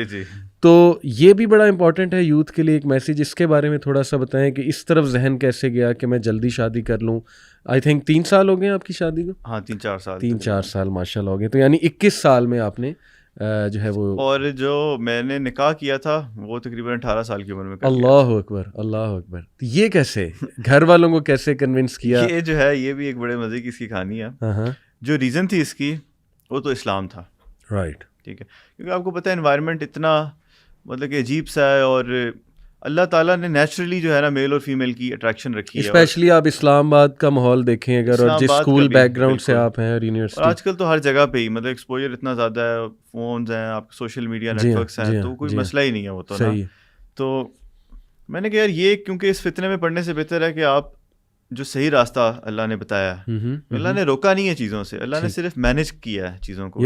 تو یہ بھی بڑا امپورٹنٹ ہے یوتھ کے لیے ایک میسیج. اس کے بارے میں تھوڑا سا بتائیں کہ اس طرف ذہن کیسے گیا کہ میں جلدی شادی کر لوں. آئی تھنک 3 سال ہو گئے آپ کی شادی کو؟ ہاں 3-4 سال. 3-4 سال ماشاءاللہ ہو گئے, تو یعنی 21 سال میں آپ نے جو ہے وہ, اور جو میں نے نکاح کیا تھا وہ تقریباً 18 سال کی عمر میں. اللہ اکبر, اللہ اکبر. یہ کیسے, گھر والوں کو کیسے کنونس کیا؟ یہ جو ہے یہ بھی ایک بڑے مزے کی اس کی کہانی ہے. جو ریزن تھی اس کی وہ تو اسلام تھا. رائٹ. ٹھیک ہے, کیونکہ آپ کو پتہ ہے انوائرمنٹ اتنا مطلب کہ عجیب سا ہے, اور اللہ تعالیٰ نے نیچرلی جو ہے نا میل اور فیمیل کی اٹریکشن رکھی ہے. اسپیشلی آپ اسلام آباد کا ماحول دیکھیں اگر, اور جس اسکول بیک گراؤنڈ سے آپ ہیں اور یونیورسٹی, آج کل تو ہر جگہ پہ ہی مطلب ایکسپوجر اتنا زیادہ ہے, فونز ہیں, آپ سوشل میڈیا نیٹ ورکس ہیں, تو کوئی مسئلہ ہی نہیں ہے وہ تو نا. تو میں نے کہا یار یہ کیونکہ اس فتنے میں پڑھنے سے بہتر ہے کہ آپ جو صحیح راستہ اللہ نے بتایا ہے, اللہ نے روکا نہیں ہے چیزوں سے, اللہ نے صرف مینیج کیا ہے چیزوں کو.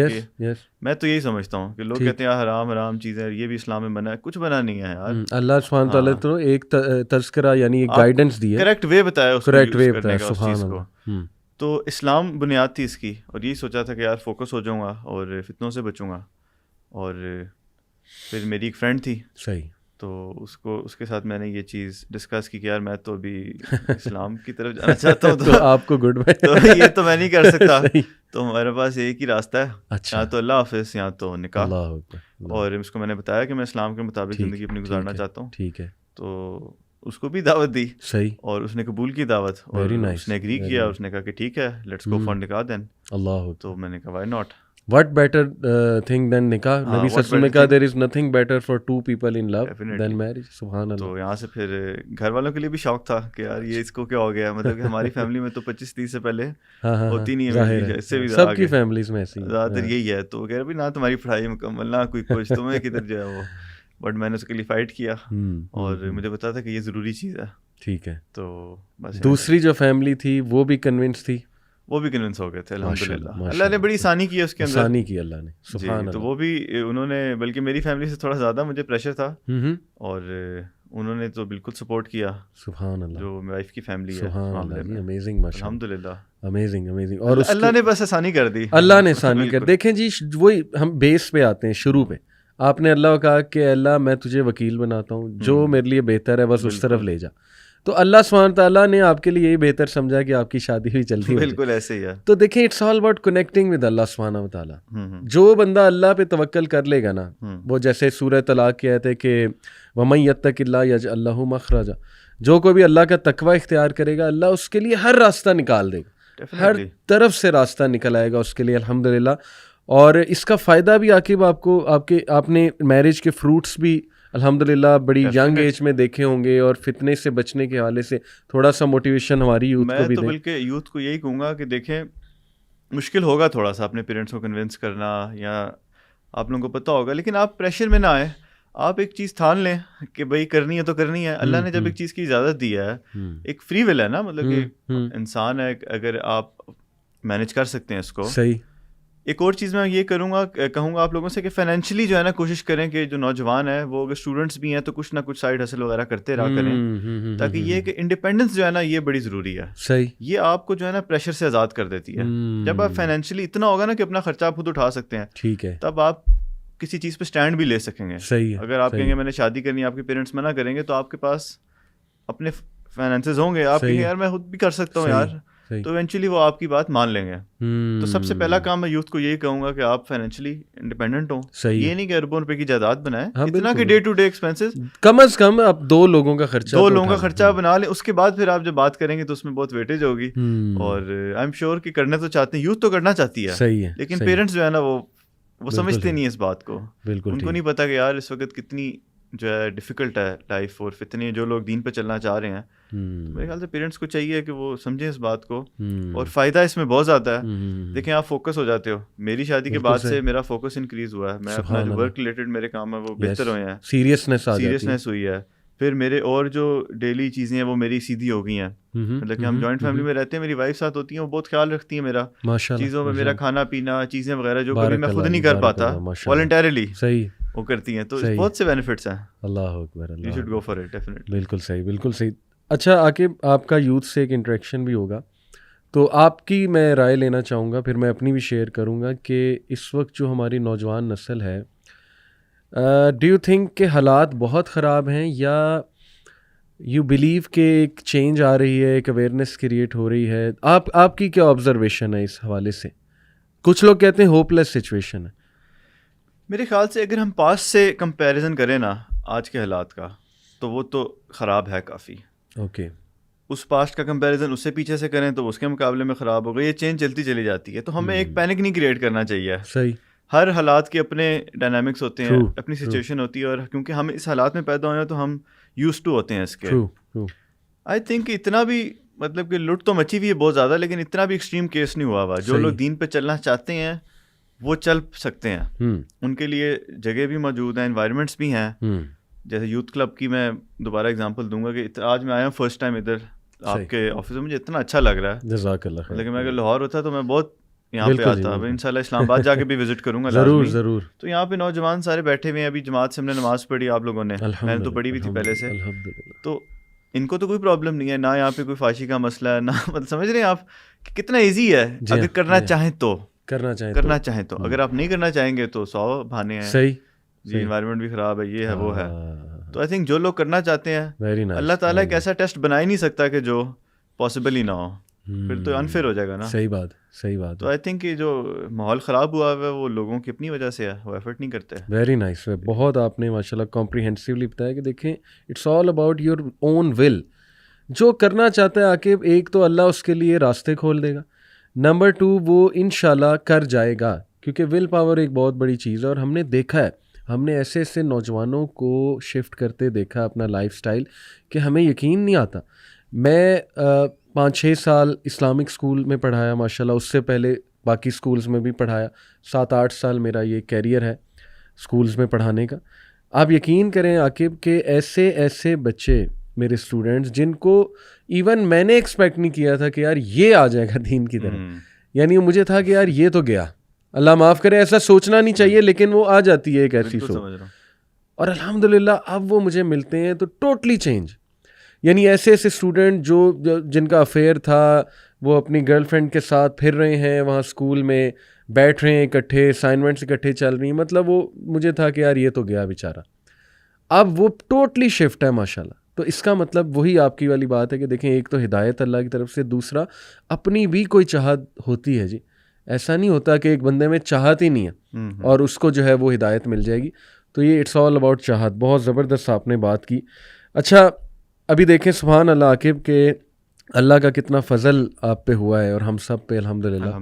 میں تو یہی سمجھتا ہوں کہ لوگ کہتے ہیں حرام چیزیں, یہ بھی اسلام میں منع ہے, کچھ منع نہیں ہے یار. اللہ سبحانہ تعالیٰ تو ایک تذکرہ یعنی ایک گائیڈنس دی ہے, کریکٹ وے بتایا, کریکٹ وے بتایا سبحان اللہ. تو اسلام بنیاد تھی اس کی, اور یہی سوچا تھا کہ یار فوکس ہو جاؤں گا اور فتنوں سے بچوں گا, اور پھر میری ایک فرینڈ تھی, صحیح, تو اس کے ساتھ میں نے یہ چیز ڈسکس کی کہ یار میں تو ابھی اسلام کی طرف جانا چاہتا ہوں, تو آپ کو گڈ بائے, تو یہ تو میں نہیں کر سکتا, تو ہمارے پاس ایک ہی راستہ ہے, اچھا, یا تو اللہ حافظ یا تو نکاح. اللہ اکبر. اور اس کو میں نے بتایا کہ میں اسلام کے مطابق زندگی اپنی گزارنا چاہتا ہوں. ٹھیک ہے, تو اس کو بھی دعوت دی, صحیح, اور اس نے قبول کی دعوت, اور اس نے ایگری کیا, اس نے کہا کہ ٹھیک ہے لیٹس گو فار نکاح دین. اللہ, تو میں نے کہا why not, what better thing than nikah. نبی صلی اللہ علیہ وسلم نے کہا there is nothing better for two people in love than marriage. سبحان اللہ. تو یہاں سے پھر گھر والوں کے لیے بھی شوق تھا کہ یار یہ اس کو کیا ہو گیا, مطلب کہ ہماری فیملی میں تو 25-30 سے پہلے ہوتی نہیں ہے, اس سے بھی سب کی فیملیز میں ایسی زیادہ تر یہی ہے. تو وہ کہہ رہے نہ تمہاری پڑھائی مکمل, نہ کوئی کچھ, تمہیں کدھر جو ہے وہ, بٹ میں نے اس کے لیے فائٹ کیا, اور مجھے پتا تھا کہ یہ ضروری چیز ہے. ٹھیک ہے, تو بس دوسری جو فیملی تھی وہ بھی کنونس تھی, وہ بھی کنونس ہو گئے تھے الحمدللہ. اللہ نے بڑی آسانی کی اس کے اندر, آسانی کی اللہ نے, سبحان اللہ. تو وہ بھی انہوں نے, بلکہ میری فیملی سے تھوڑا زیادہ مجھے پریشر تھا, اور انہوں نے تو بالکل سپورٹ کیا. سبحان اللہ, جو وائف کی فیملی ہے, سبحان اللہ, امیزنگ, ماشاءاللہ, الحمدللہ, امیزنگ امیزنگ. اور اللہ نے بس آسانی کر دی, اللہ نے آسانی کر. دیکھیں جی, وہی ہم بیس پہ آتے ہیں, شروع پہ آپ نے اللہ کو کہا کہ اللہ میں تجھے وکیل بناتا ہوں, جو میرے لیے بہتر ہے بس اس طرف لے جا. تو اللہ سبحانہ تعالیٰ نے آپ کے لیے یہی بہتر سمجھا کہ آپ کی شادی ہوئی جلدی. بالکل ایسے ہی ہے. تو دیکھیں it's all about connecting with اللہ سبحانہ تعالیٰ. جو بندہ اللہ پہ توکل کر لے گا نا, وہ جیسے سورہ طلاق کے آیت ہے کہ وَمَن يَتَّقِ اللَّهَ يَجْعَل لَّهُ مَخْرَجًا, جو کوئی بھی اللہ کا تقوی اختیار کرے گا اللہ اس کے لیے ہر راستہ نکال دے گا, ہر طرف سے راستہ نکل آئے گا اس کے لیے, الحمدللہ. اور اس کا فائدہ بھی عاقب آپ کو, آپ نے میرج کے فروٹس بھی الحمدللہ بڑی ینگ ایج میں دیکھے ہوں گے, اور فتنے سے بچنے کے حوالے سے تھوڑا سا موٹیویشن ہماری یوتھ کو بھی دیں. میں تو بلکہ یوتھ کو یہی کہوں گا کہ دیکھیں مشکل ہوگا تھوڑا سا اپنے پیرنٹس کو کنونس کرنا, یا آپ لوگوں کو پتہ ہوگا, لیکن آپ پریشر میں نہ آئیں. آپ ایک چیز ٹھان لیں کہ بھائی کرنی ہے تو کرنی ہے. اللہ نے جب ایک چیز کی اجازت دی ہے, ایک فری ول ہے نا, مطلب کہ انسان ہے, اگر آپ مینیج کر سکتے ہیں اس کو. صحیح. ایک اور چیز میں یہ کہوں گا آپ لوگوں سے کہ فائنینشلی جو ہے نا کوشش کریں کہ جو نوجوان ہیں وہ اگر اسٹوڈنٹس بھی ہیں تو کچھ نہ کچھ سائڈ ہسل وغیرہ کرتے رہا کریں, تاکہ یہ کہ انڈیپینڈنس جو ہے نا یہ بڑی ضروری ہے. صحیح. یہ آپ کو جو ہے نا پریشر سے آزاد کر دیتی ہے. جب آپ فائنینشلی اتنا ہوگا نا کہ اپنا خرچہ آپ خود اٹھا سکتے ہیں, ٹھیک ہے, تب آپ کسی چیز پہ اسٹینڈ بھی لے سکیں گے. صحیح. اگر آپ کہیں گے میں نے شادی کرنی ہے, آپ کے پیرنٹس منع کریں گے, تو آپ کے پاس اپنے فائنینسز ہوں گے, آپ کہیں یار میں خود بھی کر سکتا ہوں یار, تو ایونچولی وہ آپ کی بات مان لیں گے. تو سب سے پہلا کام میں یوتھ کو یہی کہوں گا کہ آپ فائنینشلی انڈیپینڈنٹ ہوں. یہ نہیں کہ اربوں روپے کی جائیداد بنائیں, اتنا کہ ڈے ٹو ڈے ایکسپینسز کم از کم آپ 2 لوگوں کا خرچہ بنا لیں. اس کے بعد پھر آپ جب بات کریں گے تو اس میں بہت ویٹیج ہوگی, اور آئی ایم شیور کہ کرنا تو چاہتے ہیں, یوتھ تو کرنا چاہتی ہے. صحیح ہے. لیکن پیرنٹس جو ہے نا وہ سمجھتے نہیں اس بات کو. بالکل ان کو نہیں پتا کہ یار اس وقت کتنی جو ہے ڈیفیکلٹ ہے لائف, اور فتنے جو لوگ دین پہ چلنا چاہ رہے ہیں. میرے خیال سے پیرنٹس کو چاہیے کہ وہ سمجھیں اس بات کو, اور فائدہ اس میں بہت زیادہ ہے. دیکھیں آپ فوکس ہو جاتے ہو, میری شادی کے بعد سے میرا فوکس انکریز ہوا ہے, میں اپنا جو ورک ریلیٹڈ میرے کام ہے وہ بہتر ہوئے ہیں, سیریسنیس ہوئی ہے. پھر میرے اور جو ڈیلی چیزیں ہیں وہ میری سیدھی ہو گئی ہیں, مطلب کہ ہم جوائنٹ فیملی میں رہتے ہیں, میری وائف ساتھ ہوتی ہیں, وہ بہت خیال رکھتی ہیں میرا چیزوں میں, میرا کھانا پینا, چیزیں وغیرہ جو کبھی میں خود نہیں کر پاتا, والنٹیرلی صحیح وہ کرتی ہیں. تو بہت سے بینیفٹس ہیں. اللہ اکبر, you should go for it definitely. بالکل صحیح, بالکل صحیح. اچھا عاقب, آپ کا یوتھ سے ایک انٹریکشن بھی ہوگا, تو آپ کی میں رائے لینا چاہوں گا, پھر میں اپنی بھی شیئر کروں گا کہ اس وقت جو ہماری نوجوان نسل ہے, ڈو یو تھنک کہ حالات بہت خراب ہیں, یا یو بلیو کہ ایک چینج آ رہی ہے, ایک اویئرنیس کریٹ ہو رہی ہے؟ آپ کی کیا آبزرویشن ہے اس حوالے سے؟ کچھ لوگ کہتے ہیں ہوپ لیس سچویشن ہے. میرے خیال سے اگر ہم پاسٹ سے کمپیریزن کریں نا آج کے حالات کا, تو وہ تو خراب ہے کافی. اوکے. اس پاسٹ کا کمپیریزن اس سے پیچھے سے کریں تو اس کے مقابلے میں خراب ہو گئی. یہ چینج چلتی چلی جاتی ہے, تو ہمیں ایک پینک نہیں کریٹ کرنا چاہیے. صحیح. ہر حالات کے اپنے ڈائنامکس ہوتے ہیں, اپنی سچویشن ہوتی ہے, اور کیونکہ ہم اس حالات میں پیدا ہوئے ہیں تو ہم یوز ٹو ہوتے ہیں اس کے. آئی تھنک اتنا بھی مطلب کہ لٹ تو مچی ہوئی ہے بہت زیادہ, لیکن اتنا بھی ایکسٹریم کیس نہیں ہوا. جو لوگ دین پہ چلنا چاہتے ہیں وہ چل سکتے ہیں, ان کے لیے جگہ بھی موجود ہیں, انوائرمنٹس بھی ہیں. جیسے یوتھ کلب کی میں دوبارہ اگزامپل دوں گا کہ آج میں آیا ہوں فرسٹ ٹائم ادھر آپ کے آفس میں, مجھے اتنا اچھا لگ رہا ہے. جزاک اللہ. لیکن میں اگر لاہور ہوتا تو میں بہت یہاں پہ آتا, ان شاء اللہ اسلام آباد جا کے بھی وزٹ کروں گا ضرور. تو یہاں پہ نوجوان سارے بیٹھے ہوئے ہیں, ابھی جماعت سے ہم نے نماز پڑھی, آپ لوگوں نے, میں نے تو پڑھی ہوئی تھی پہلے سے, تو ان کو تو کوئی پرابلم نہیں ہے, نہ یہاں پہ کوئی فاشی کا مسئلہ ہے, نہ مطلب سمجھ رہے ہیں آپ کہ کتنا ایزی ہے. اگر کرنا چاہیں تو, اگر آپ نہیں کرنا چاہیں گے تو 100 بہانے ہیں. صحیح. جی انوائرمنٹ بھی خراب ہے، یہ ہے وہ ہے. تو آئی تھنک جو لوگ کرنا چاہتے ہیں اللہ تعالیٰ ایک ایسا ٹیسٹ بنا ہی نہیں سکتا کہ جو پاسبل ہی نہ ہو، پھر تو انفیئر ہو جائے گا نا. صحیح بات. تو آئی تھنک یہ جو ماحول خراب ہوا ہے وہ لوگوں کی اپنی وجہ سے ہے، وہ ایفرٹ نہیں کرتے. Very nice. بہت آپ نے ماشاء اللہ کمپریہنسولی بتایا کہ دیکھیں it's all about your own will. جو کرنا چاہتا ہے عاقب، ایک تو اللہ اس کے لیے راستے کھول دے گا، نمبر 2 وہ انشاءاللہ کر جائے گا، کیونکہ ول پاور ایک بہت بڑی چیز ہے. اور ہم نے دیکھا ہے، ہم نے ایسے ایسے نوجوانوں کو شفٹ کرتے دیکھا اپنا لائف سٹائل کہ ہمیں یقین نہیں آتا. میں 5-6 سال اسلامک اسکول میں پڑھایا ماشاءاللہ، اس سے پہلے باقی اسکولز میں بھی پڑھایا. 7-8 سال میرا یہ کیریئر ہے اسکولز میں پڑھانے کا. آپ یقین کریں عاقب کہ ایسے ایسے بچے میرے اسٹوڈنٹس جن کو ایون میں نے ایکسپیکٹ نہیں کیا تھا کہ یار یہ آ جائے گا دین کی طرف. یعنی مجھے تھا کہ یار یہ تو گیا، اللہ معاف کرے، ایسا سوچنا نہیں چاہیے، لیکن وہ آ جاتی ہے ایک ایسی سوچ. اور الحمدللہ اب وہ مجھے ملتے ہیں تو ٹوٹلی چینج. یعنی ایسے ایسے اسٹوڈنٹ جو جن کا افیئر تھا وہ اپنی گرل فرینڈ کے ساتھ پھر رہے ہیں وہاں اسکول میں، بیٹھ رہے ہیں اکٹھے، اسائنمنٹس اکٹھے چل رہی ہیں. مطلب وہ مجھے تھا کہ یار یہ تو گیا بیچارہ. اب وہ ٹوٹلی شفٹ ہے ماشاءاللہ. تو اس کا مطلب وہی آپ کی والی بات ہے کہ دیکھیں ایک تو ہدایت اللہ کی طرف سے، دوسرا اپنی بھی کوئی چاہت ہوتی ہے. جی ایسا نہیں ہوتا کہ ایک بندے میں چاہت ہی نہیں ہے اور اس کو جو ہے وہ ہدایت مل جائے گی. تو یہ اٹس آل اباؤٹ چاہت. بہت زبردست آپ نے بات کی. اچھا ابھی دیکھیں سبحان اللہ عاقب کہ اللہ کا کتنا فضل آپ پہ ہوا ہے اور ہم سب پہ الحمدللہ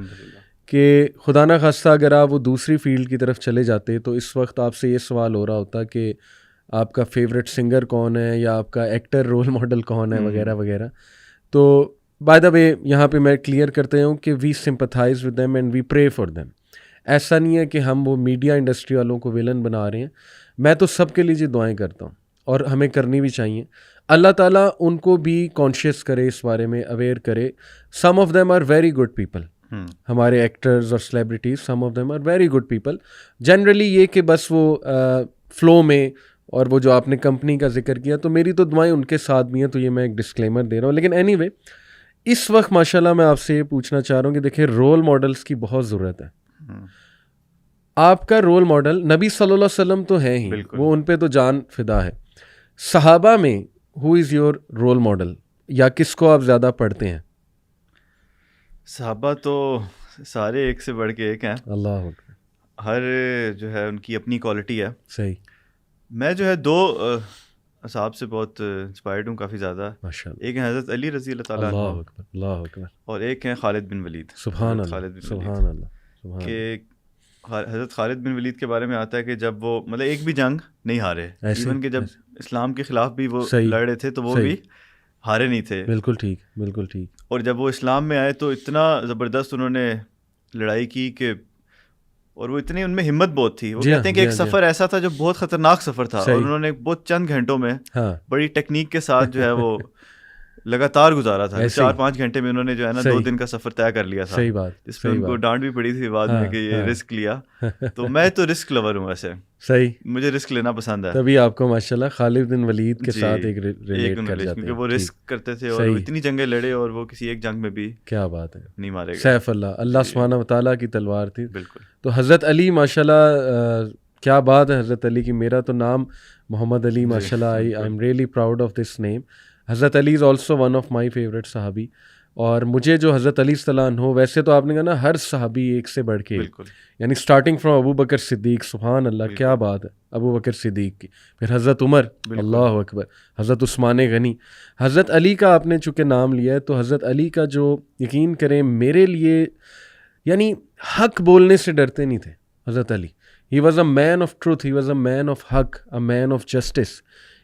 کہ خدا نہ خواستہ اگر آپ وہ دوسری فیلڈ کی طرف چلے جاتے تو اس وقت آپ سے یہ سوال ہو رہا ہوتا کہ آپ کا فیوریٹ سنگر کون ہے یا آپ کا ایکٹر رول ماڈل کون ہے وغیرہ وغیرہ. تو بائی دا وے یہاں پہ میں کلیئر کرتے ہوں کہ we sympathize with them and we pray for them. ایسا نہیں ہے کہ ہم وہ میڈیا انڈسٹری والوں کو ویلن بنا رہے ہیں. میں تو سب کے لیے جی دعائیں کرتا ہوں اور ہمیں کرنی بھی چاہیے. اللہ تعالیٰ ان کو بھی کانشیس کرے، اس بارے میں اویئر کرے. Some of them are very good people. ہمارے ایکٹرز اور celebrities some of them are very good people. Generally یہ کہ بس وہ فلو میں، اور وہ جو آپ نے کمپنی کا ذکر کیا تو میری تو دعائیں ان کے ساتھ بھی ہیں، تو یہ میں ایک ڈسکلیمر دے رہا ہوں. لیکن اینی وے اس وقت ماشاءاللہ میں آپ سے یہ پوچھنا چاہ رہا ہوں کہ دیکھیں رول ماڈلس کی بہت ضرورت ہے. آپ کا رول ماڈل نبی صلی اللہ علیہ وسلم تو ہیں ہی، وہ ان پہ تو جان فدا ہے. صحابہ میں ہو از یور رول ماڈل، یا کس کو آپ زیادہ پڑھتے ہیں؟ صحابہ تو سارے ایک سے بڑھ کے ایک ہیں. اللہ ہر جو ہے ان کی اپنی کوالٹی ہے. صحیح. میں جو ہے 2 اصحاب سے بہت انسپائرڈ ہوں کافی زیادہ. ایک ہیں حضرت علی رضی اللہ تعالیٰ عنہ، اللہ اکبر، اور ایک ہیں خالد بن ولید. سبحان اللہ، سبحان اللہ. کہ حضرت خالد بن ولید کے بارے میں آتا ہے کہ جب وہ مطلب ایک بھی جنگ نہیں ہارے، ایون کہ جب اسلام کے خلاف بھی وہ لڑ رہے تھے تو وہ بھی ہارے نہیں تھے. بالکل ٹھیک، بالکل ٹھیک. اور جب وہ اسلام میں آئے تو اتنا زبردست انہوں نے لڑائی کی کہ، اور وہ اتنی ان میں ہمت بہت تھی. وہ کہتے ہیں کہ ایک سفر ایسا تھا جو بہت خطرناک سفر تھا، اور انہوں نے بہت چند گھنٹوں میں بڑی ٹیکنیک کے ساتھ جو ہے وہ لگاتار گزارا تھا. 4-5 گھنٹے میں انہوں نے جو ہے نا 2 دن کا سفر طے کر لیا تھا. صحیح بات. جس پہ ان کو ڈانٹ بھی پڑی تھی بعد میں کہ یہ رسک لیا. تو میں تو رسک لور ہوں ویسے. صحیح. مجھے رسک لینا پسند ہے. تبھی آپ کو ماشاءاللہ خالد بن ولید کے ساتھ ایک ریلیٹ کر جاتے ہیں، کیونکہ وہ رسک کرتے تھے اور اتنی جنگیں لڑے اور وہ کسی ایک جنگ میں بھی کیا بات ہے نہیں مارے گئے. سیف اللہ سبحانہ و تعالیٰ کی تلوار تھی. بالکل. تو حضرت علی ماشاءاللہ کیا بات ہے حضرت علی کی. میرا تو نام محمد علی ماشاءاللہ، I'm really proud of this name. حضرت Ali is also one of my favourite صحابی. اور مجھے جو حضرت علی صلی اللہ عنہ، ویسے تو آپ نے کہا نا ہر صحابی ایک سے بڑھ کے، یعنی اسٹارٹنگ فرام ابو بکر صدیق، سبحان اللہ کیا بات ہے، ابو بکر صدیق کی، پھر حضرت عمر، اللہ اکبر، حضرت عثمان غنی. حضرت علی کا آپ نے چونکہ نام لیا ہے تو حضرت علی کا جو یقین کریں میرے لیے، یعنی حق بولنے سے ڈرتے نہیں تھے حضرت Ali. He was a man of truth, he was a man of حق، اے مین آف جسٹس.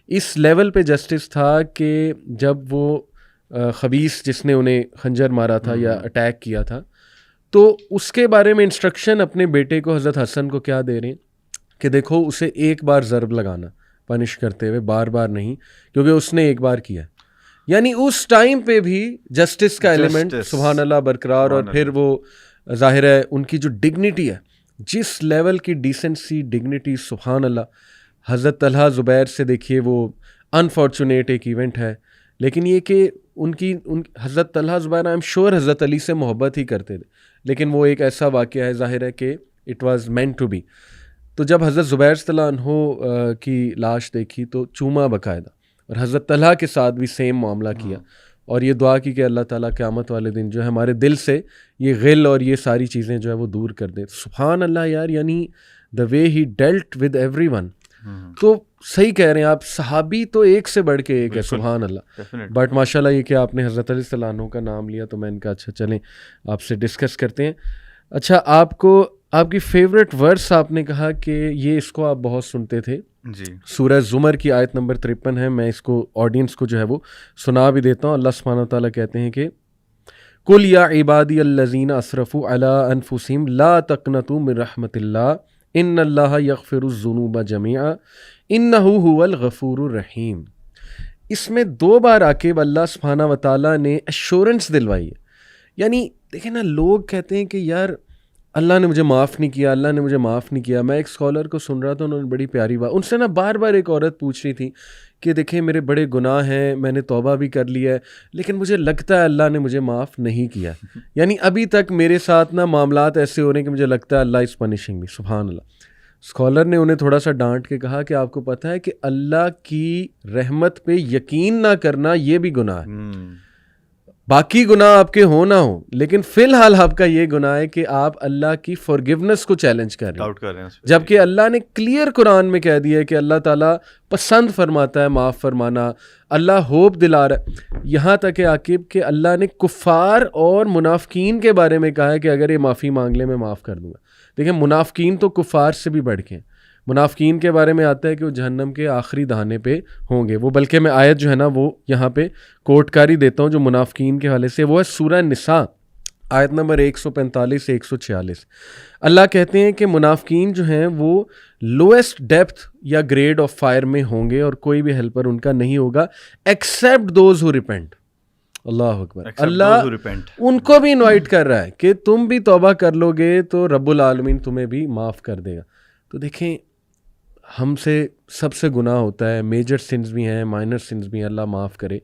اس لیول پہ جسٹس تھا کہ جب وہ خبیث جس نے انہیں خنجر مارا تھا یا اٹیک کیا تھا، تو اس کے بارے میں انسٹرکشن اپنے بیٹے کو حضرت حسن کو کیا دے رہے ہیں کہ دیکھو اسے ایک بار ضرب لگانا، پنش کرتے ہوئے، بار بار نہیں، کیونکہ اس نے ایک بار کیا. یعنی اس ٹائم پہ بھی جسٹس کا ایلیمنٹ سبحان اللہ برقرار. اور پھر وہ ظاہر ہے ان کی جو ڈگنیٹی ہے، جس لیول کی ڈیسنسی ڈگنیٹی، سبحان اللہ. حضرت طلحہ زبیر سے دیکھیے، وہ انفارچونیٹ ایک ایونٹ ہے، لیکن یہ کہ ان حضرت طلحہ زبیر آئی ایم شیور حضرت علی سے محبت ہی کرتے تھے، لیکن وہ ایک ایسا واقعہ ہے ظاہر ہے کہ it was meant to be. تو جب حضرت زبیر رضی اللہ عنہ کی لاش دیکھی تو چوما باقاعدہ, اور حضرت طلحہ کے ساتھ بھی سیم معاملہ کیا, اور یہ دعا کی کہ اللہ تعالیٰ قیامت والے دن جو ہے ہمارے دل سے یہ غل اور یہ ساری چیزیں جو ہے وہ دور کر دے. سبحان اللہ یار, یعنی دا وے ہی ڈیلٹ ود ایوری ون. تو صحیح کہہ رہے ہیں آپ, صحابی تو ایک سے بڑھ کے ایک ہے, سبحان اللہ. بٹ ماشاء اللہ یہ کہ آپ نے حضرت علی صلی اللہ عنہ کا نام لیا تو میں ان کا اچھا چلیں آپ سے ڈسکس کرتے ہیں. اچھا, آپ کو آپ کی فیوریٹ ورس آپ نے کہا کہ یہ اس کو آپ بہت سنتے تھے جی, سورہ زمر کی آیت نمبر 53 ہے. میں اس کو آڈینس کو جو ہے وہ سنا بھی دیتا ہوں. اللہ سبحانہ وتعالیٰ کہتے ہیں کہ قل یا عبادی الذین اسرفوا علی انفسہم لا تقنطوا من رحمت اللہ ان اللہ یغفر الذنوب جميعا انہ هو الغفور الرحیم. اس میں 2 بار عاقب اللہ سبحانہ وتعالیٰ نے ایشورنس دلوائی ہے. یعنی دیکھیں نا, لوگ کہتے ہیں کہ یار اللہ نے مجھے معاف نہیں کیا, اللہ نے مجھے معاف نہیں کیا. میں ایک اسکالر کو سن رہا تھا, انہوں نے بڑی پیاری بات, ان سے نا بار بار ایک عورت پوچھ رہی تھی کہ دیکھیں میرے بڑے گناہ ہیں, میں نے توبہ بھی کر لیا ہے, لیکن مجھے لگتا ہے اللہ نے مجھے معاف نہیں کیا. یعنی ابھی تک میرے ساتھ نا معاملات ایسے ہو رہے ہیں کہ مجھے لگتا ہے اللہ از پنشنگ می. سبحان اللہ. اسکالر نے انہیں تھوڑا سا ڈانٹ کے کہا کہ آپ کو پتہ ہے کہ اللہ کی رحمت پہ یقین نہ کرنا یہ بھی گناہ ہے. باقی گناہ آپ کے ہو نہ ہو, لیکن فی الحال آپ کا یہ گناہ ہے کہ آپ اللہ کی فارگیونیس کو چیلنج کر رہے ہیں, جبکہ اللہ نے کلیئر قرآن میں کہہ دیا ہے کہ اللہ تعالیٰ پسند فرماتا ہے معاف فرمانا, اللہ ہوپ دلا رہا ہے. یہاں تک کہ عاقب کہ اللہ نے کفار اور منافقین کے بارے میں کہا ہے کہ اگر یہ معافی مانگ لے میں معاف کر دوں گا. دیکھیں منافقین تو کفار سے بھی بڑھ کے ہیں. منافقین کے بارے میں آتا ہے کہ وہ جہنم کے آخری دہانے پہ ہوں گے. وہ بلکہ میں آیت جو ہے نا وہ یہاں پہ کوٹ کاری دیتا ہوں جو منافقین کے حوالے سے, وہ ہے سورہ نساء آیت نمبر 145 سے 146. اللہ کہتے ہیں کہ منافقین جو ہیں وہ لویسٹ ڈیپتھ یا گریڈ آف فائر میں ہوں گے اور کوئی بھی ہیلپر ان کا نہیں ہوگا ایکسیپٹ دوز ہو ریپینٹ. اللہ اکبر. اللہ ان کو بھی انوائٹ کر رہا ہے کہ تم بھی توبہ کر لو گے تو رب العالمین تمہیں بھی معاف کر دے گا. تو دیکھیں ہم سے سب سے گناہ ہوتا ہے, میجر سنز بھی ہیں, مائنر سنز بھی ہیں, اللہ معاف کرے.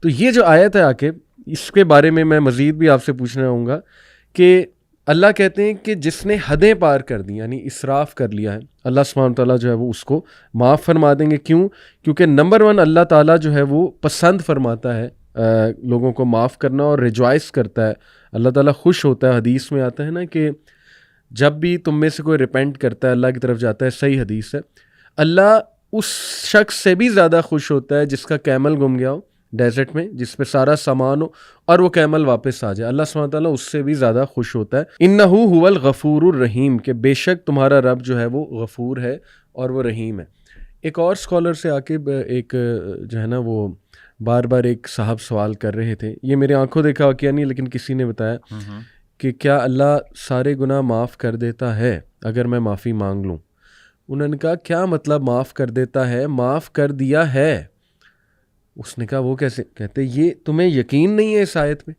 تو یہ جو آیت ہے عاقب, اس کے بارے میں میں مزید بھی آپ سے پوچھنا چاہوں گا کہ اللہ کہتے ہیں کہ جس نے حدیں پار کر دی یعنی اسراف کر لیا ہے, اللہ سبحانہ تعالیٰ جو ہے وہ اس کو معاف فرما دیں گے. کیوں؟ کیونکہ نمبر 1 اللہ تعالیٰ جو ہے وہ پسند فرماتا ہے لوگوں کو معاف کرنا اور ریجوائس کرتا ہے. اللہ تعالیٰ خوش ہوتا ہے. حدیث میں آتا ہے نا کہ جب بھی تم میں سے کوئی ریپینٹ کرتا ہے اللہ کی طرف جاتا ہے, صحیح حدیث ہے, اللہ اس شخص سے بھی زیادہ خوش ہوتا ہے جس کا کیمل گم گیا ہو ڈیزرٹ میں, جس پہ سارا سامان ہو اور وہ کیمل واپس آ جائے. اللہ سبحانہ تعالیٰ اس سے بھی زیادہ خوش ہوتا ہے. انہ هو الغفور الرحیم, کہ بے شک تمہارا رب جو ہے وہ غفور ہے اور وہ رحیم ہے. ایک اور اسکالر سے عاقب ایک جو ہے نا وہ بار بار ایک صاحب سوال کر رہے تھے, یہ میرے آنکھوں دیکھا واقعہ نہیں لیکن کسی نے بتایا کہ کیا اللہ سارے گناہ معاف کر دیتا ہے اگر میں معافی مانگ لوں. انہوں نے کہا کیا مطلب معاف کر دیتا ہے, معاف کر دیا ہے. اس نے کہا وہ کیسے؟ کہتے یہ تمہیں یقین نہیں ہے اس آیت میں.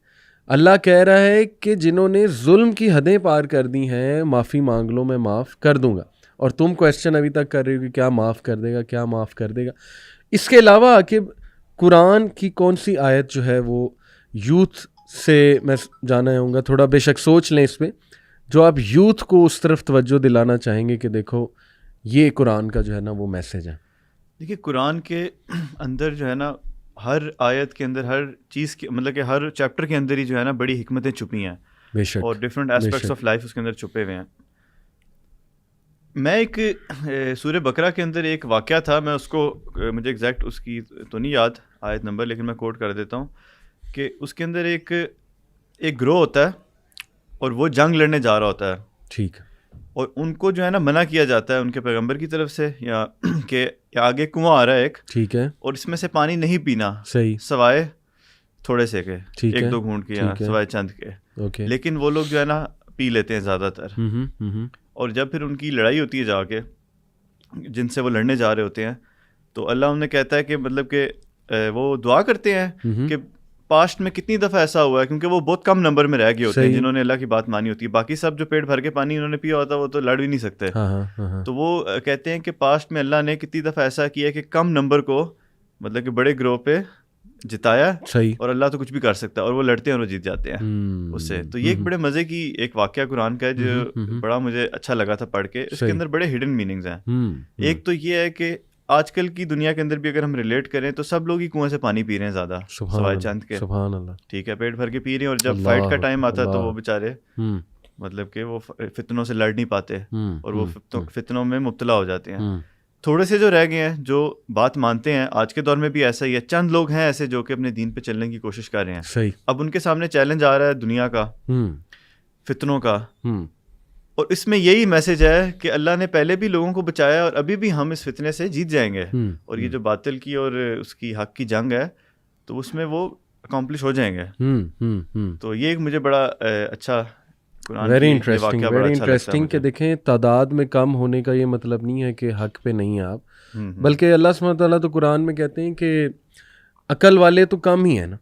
اللہ کہہ رہا ہے کہ جنہوں نے ظلم کی حدیں پار کر دی ہیں معافی مانگ لو میں معاف کر دوں گا, اور تم کویسچن ابھی تک کر رہے ہو کہ کیا معاف کر دے گا, کیا معاف کر دے گا. اس کے علاوہ کہ قرآن کی کون سی آیت جو ہے وہ یوتھ سے میں جانا چاہوں گا, تھوڑا بے شک سوچ لیں اس پہ, جو آپ یوتھ کو اس طرف توجہ دلانا چاہیں گے کہ دیکھو یہ قرآن کا جو ہے نا وہ میسیج ہے. دیکھیے قرآن کے اندر جو ہے نا ہر آیت کے اندر ہر چیز کے مطلب کہ ہر چیپٹر کے اندر ہی جو ہے نا بڑی حکمتیں چھپی ہیں بے شک, اور ڈفرینٹ ایسپیکٹس آف لائف اس کے اندر چھپے ہوئے ہیں. میں ایک سورہ بقرہ کے اندر ایک واقعہ تھا, میں اس کو مجھے ایگزیکٹ اس کی تو نہیں یاد آیت نمبر, لیکن میں کوٹ کر دیتا ہوں کہ اس کے اندر ایک گروہ ہوتا ہے اور وہ جنگ لڑنے جا رہا ہوتا ہے. ٹھیک ہے. اور ان کو جو ہے نا منع کیا جاتا ہے ان کے پیغمبر کی طرف سے یا کہ آگے کنواں آ رہا ہے ایک, ٹھیک ہے, اور اس میں سے پانی نہیں پینا, صحیح, سوائے تھوڑے سے کے, ٹھیک ہے, 1-2 گھونٹ کے یا سوائے چند کے. اوکے. لیکن وہ لوگ جو ہے نا پی لیتے ہیں زیادہ تر. اور جب پھر ان کی لڑائی ہوتی ہے جا کے جن سے وہ لڑنے جا رہے ہوتے ہیں, تو اللہ انہیں کہتا ہے کہ مطلب کہ وہ دعا کرتے ہیں کہ پاسٹ میں کتنی دفعہ ایسا ہوا ہے, کیونکہ وہ بہت کم نمبر میں رہ گئے ہوتے ہیں جنہوں نے اللہ کی بات مانی ہوتی ہے. باقی سب جو پیٹ بھر کے پانی انہوں نے پیا ہوتا ہے وہ تو لڑ بھی نہیں سکتے. تو وہ کہتے ہیں کہ پاسٹ میں اللہ نے کتنی دفعہ ایسا کیا کہ کم نمبر کو مطلب کہ بڑے گروہ پہ جتایا صحیح, اور اللہ تو کچھ بھی کر سکتا ہے, اور وہ لڑتے ہیں اور وہ جیت جاتے ہیں اس سے. تو یہ ایک بڑے مزے کی ایک واقعہ قرآن کا ہے جو بڑا مجھے اچھا لگا تھا پڑھ کے. اس کے اندر بڑے ہڈن میننگز ہیں. ایک تو یہ ہے کہ آج کل کی دنیا کے اندر بھی اگر ہم ریلیٹ کریں تو سب لوگ ہی کنویں سے پانی پی رہے ہیں زیادہ, سوائے چند کے. سبحان اللہ, ٹھیک ہے, پیٹ بھر کے پی رہے ہیں, اور جب فائٹ کا ٹائم آتا ہے تو وہ بیچارے مطلب کہ وہ فتنوں سے لڑ نہیں پاتے اور وہ فتنوں میں مبتلا ہو جاتے ہیں. تھوڑے سے جو رہ گئے ہیں جو بات مانتے ہیں, آج کے دور میں بھی ایسا ہی ہے, چند لوگ ہیں ایسے جو کہ اپنے دین پہ چلنے کی کوشش کر رہے ہیں. صحیح. اب ان کے سامنے چیلنج آ رہا ہے دنیا کا, فتنوں کا, اور اس میں یہی میسج ہے کہ اللہ نے پہلے بھی لوگوں کو بچایا اور ابھی بھی ہم اس فتنے سے جیت جائیں گے. اور یہ جو باطل کی اور اس کی حق کی جنگ ہے تو اس میں وہ اکمپلش ہو جائیں گے. تو یہ ایک مجھے بڑا اچھا ویری انٹرسٹنگ کہ دیکھیں تعداد میں کم ہونے کا یہ مطلب نہیں ہے کہ حق پہ نہیں ہیں آپ, بلکہ اللہ سبحانہ تعالیٰ تو قرآن میں کہتے ہیں کہ عقل والے تو کم ہی ہیں نا.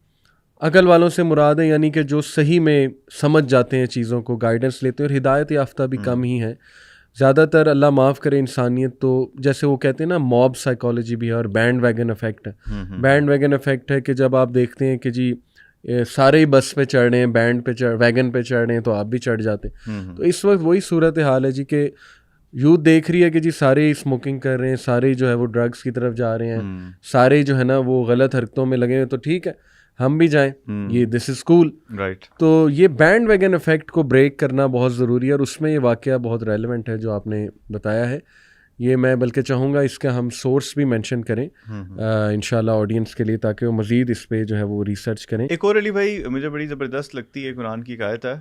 عقل والوں سے مراد ہے یعنی کہ جو صحیح میں سمجھ جاتے ہیں چیزوں کو, گائیڈنس لیتے ہیں, اور ہدایت یافتہ بھی کم ہی ہیں. زیادہ تر اللہ معاف کرے انسانیت تو جیسے وہ کہتے ہیں نا موب سائیکالوجی بھی ہے اور بینڈ ویگن افیکٹ ہے. بینڈ ویگن افیکٹ ہے کہ جب آپ دیکھتے ہیں کہ جی سارے ہی بس پہ چڑھ رہے ہیں, بینڈ پہ ویگن پہ چڑھ رہے ہیں, تو آپ بھی چڑھ جاتے ہیں. تو اس وقت وہی صورت حال ہے جی کہ یوتھ دیکھ رہی ہے کہ جی سارے ہی اسموکنگ کر رہے ہیں, سارے ہی جو ہے وہ ڈرگس کی طرف جا رہے ہیں, سارے ہی جو ہے نا وہ غلط حرکتوں میں لگے ہیں, تو ٹھیک ہے ہم بھی جائیں, یہ دس از کول. تو یہ بینڈ ویگن افیکٹ کو بریک کرنا بہت ضروری ہے, اور اس میں یہ واقعہ بہت ریلیونٹ ہے جو آپ نے بتایا ہے. یہ میں بلکہ چاہوں گا اس کا ہم سورس بھی مینشن کریں انشاءاللہ آڈینس کے لیے, تاکہ وہ مزید اس پہ جو ہے وہ ریسرچ کریں. ایک اور علی بھائی مجھے بڑی زبردست لگتی ہے, قرآن کی ایک آیت ہے,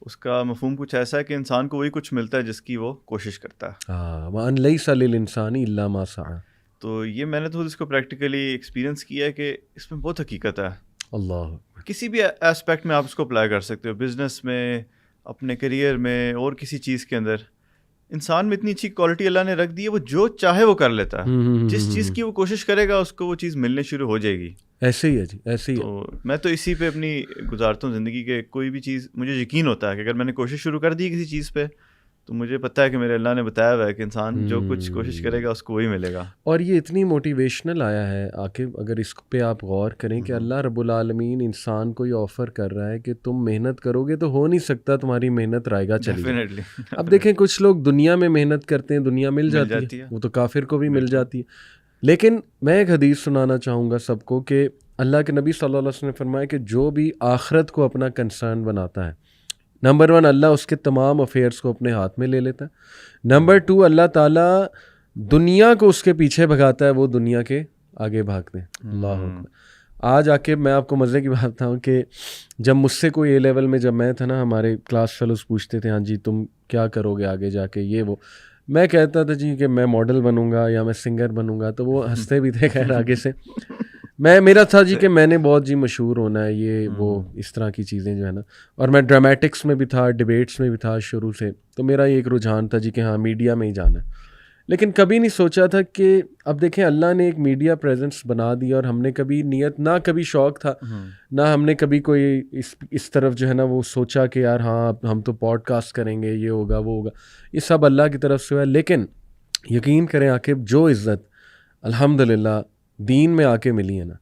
اس کا مفہوم کچھ ایسا ہے کہ انسان کو وہی کچھ ملتا ہے جس کی وہ کوشش کرتا ہے. وَأَن لَيْسَ لِلْإِنسَانِ إِلَّا مَا سَعَىٰ. تو یہ میں نے تو اس کو پریکٹیکلی ایکسپیرینس کیا ہے کہ اس میں بہت حقیقت ہے. اللہ, کسی بھی اسپیکٹ میں آپ اس کو اپلائی کر سکتے ہو, بزنس میں, اپنے کریئر میں, اور کسی چیز کے اندر. انسان میں اتنی اچھی کوالٹی اللہ نے رکھ دی ہے, وہ جو چاہے وہ کر لیتا ہے. جس چیز کی وہ کوشش کرے گا اس کو وہ چیز ملنے شروع ہو جائے گی. ایسے ہی ہے جی, ایسے ہی. تو میں تو اسی پہ اپنی گزارتا ہوں زندگی کے. کوئی بھی چیز مجھے یقین ہوتا ہے کہ اگر میں نے کوشش شروع کر دی کسی چیز پہ تو مجھے پتہ ہے کہ میرے اللہ نے بتایا ہوا ہے کہ انسان جو کچھ کوشش کرے گا اس کو وہی ملے گا. اور یہ اتنی موٹیویشنل آیا ہے عاقب, اگر اس پہ آپ غور کریں کہ اللہ رب العالمین انسان کو یہ آفر کر رہا ہے کہ تم محنت کرو گے تو ہو نہیں سکتا تمہاری محنت رائے گا چلی جائے. اب دیکھیں کچھ لوگ دنیا میں محنت کرتے ہیں, دنیا مل جاتی ہے, وہ تو کافر کو بھی مل جاتی ہے. لیکن میں ایک حدیث سنانا چاہوں گا سب کو کہ اللہ کے نبی صلی اللہ علیہ وسلم نے فرمایا کہ جو بھی آخرت کو اپنا کنسرن بناتا ہے, نمبر 1 اللہ اس کے تمام افیئرس کو اپنے ہاتھ میں لے لیتا ہے. نمبر 2 اللہ تعالیٰ دنیا کو اس کے پیچھے بھگاتا ہے, وہ دنیا کے آگے بھاگتے ہیں. اللہ اکبر. آج آ کے میں آپ کو مزے کی بات بتاؤں کہ جب مجھ سے کوئی اے لیول میں جب میں تھا نا, ہمارے کلاس فیلوز پوچھتے تھے ہاں جی تم کیا کرو گے آگے جا کے, یہ وہ, میں کہتا تھا جی کہ میں ماڈل بنوں گا یا میں سنگر بنوں گا, تو وہ ہنستے بھی تھے خیر آگے سے. میرا تھا جی کہ میں نے بہت جی مشہور ہونا ہے, یہ وہ اس طرح کی چیزیں جو ہے نا, اور میں ڈرامیٹکس میں بھی تھا, ڈیبیٹس میں بھی تھا شروع سے, تو میرا یہ ایک رجحان تھا جی کہ ہاں میڈیا میں ہی جانا ہے. لیکن کبھی نہیں سوچا تھا کہ اب دیکھیں اللہ نے ایک میڈیا پریزنس بنا دیا, اور ہم نے کبھی نیت نہ, کبھی شوق تھا نہ, ہم نے کبھی کوئی اس طرف جو ہے نا وہ سوچا کہ یار ہاں ہم تو پوڈ کاسٹ کریں گے, یہ ہوگا وہ ہوگا, یہ سب اللہ کی طرف سے ہوا ہے. لیکن یقین کریں عاقب جو عزت الحمدللہ دین میں آ کے ملی ہے نا,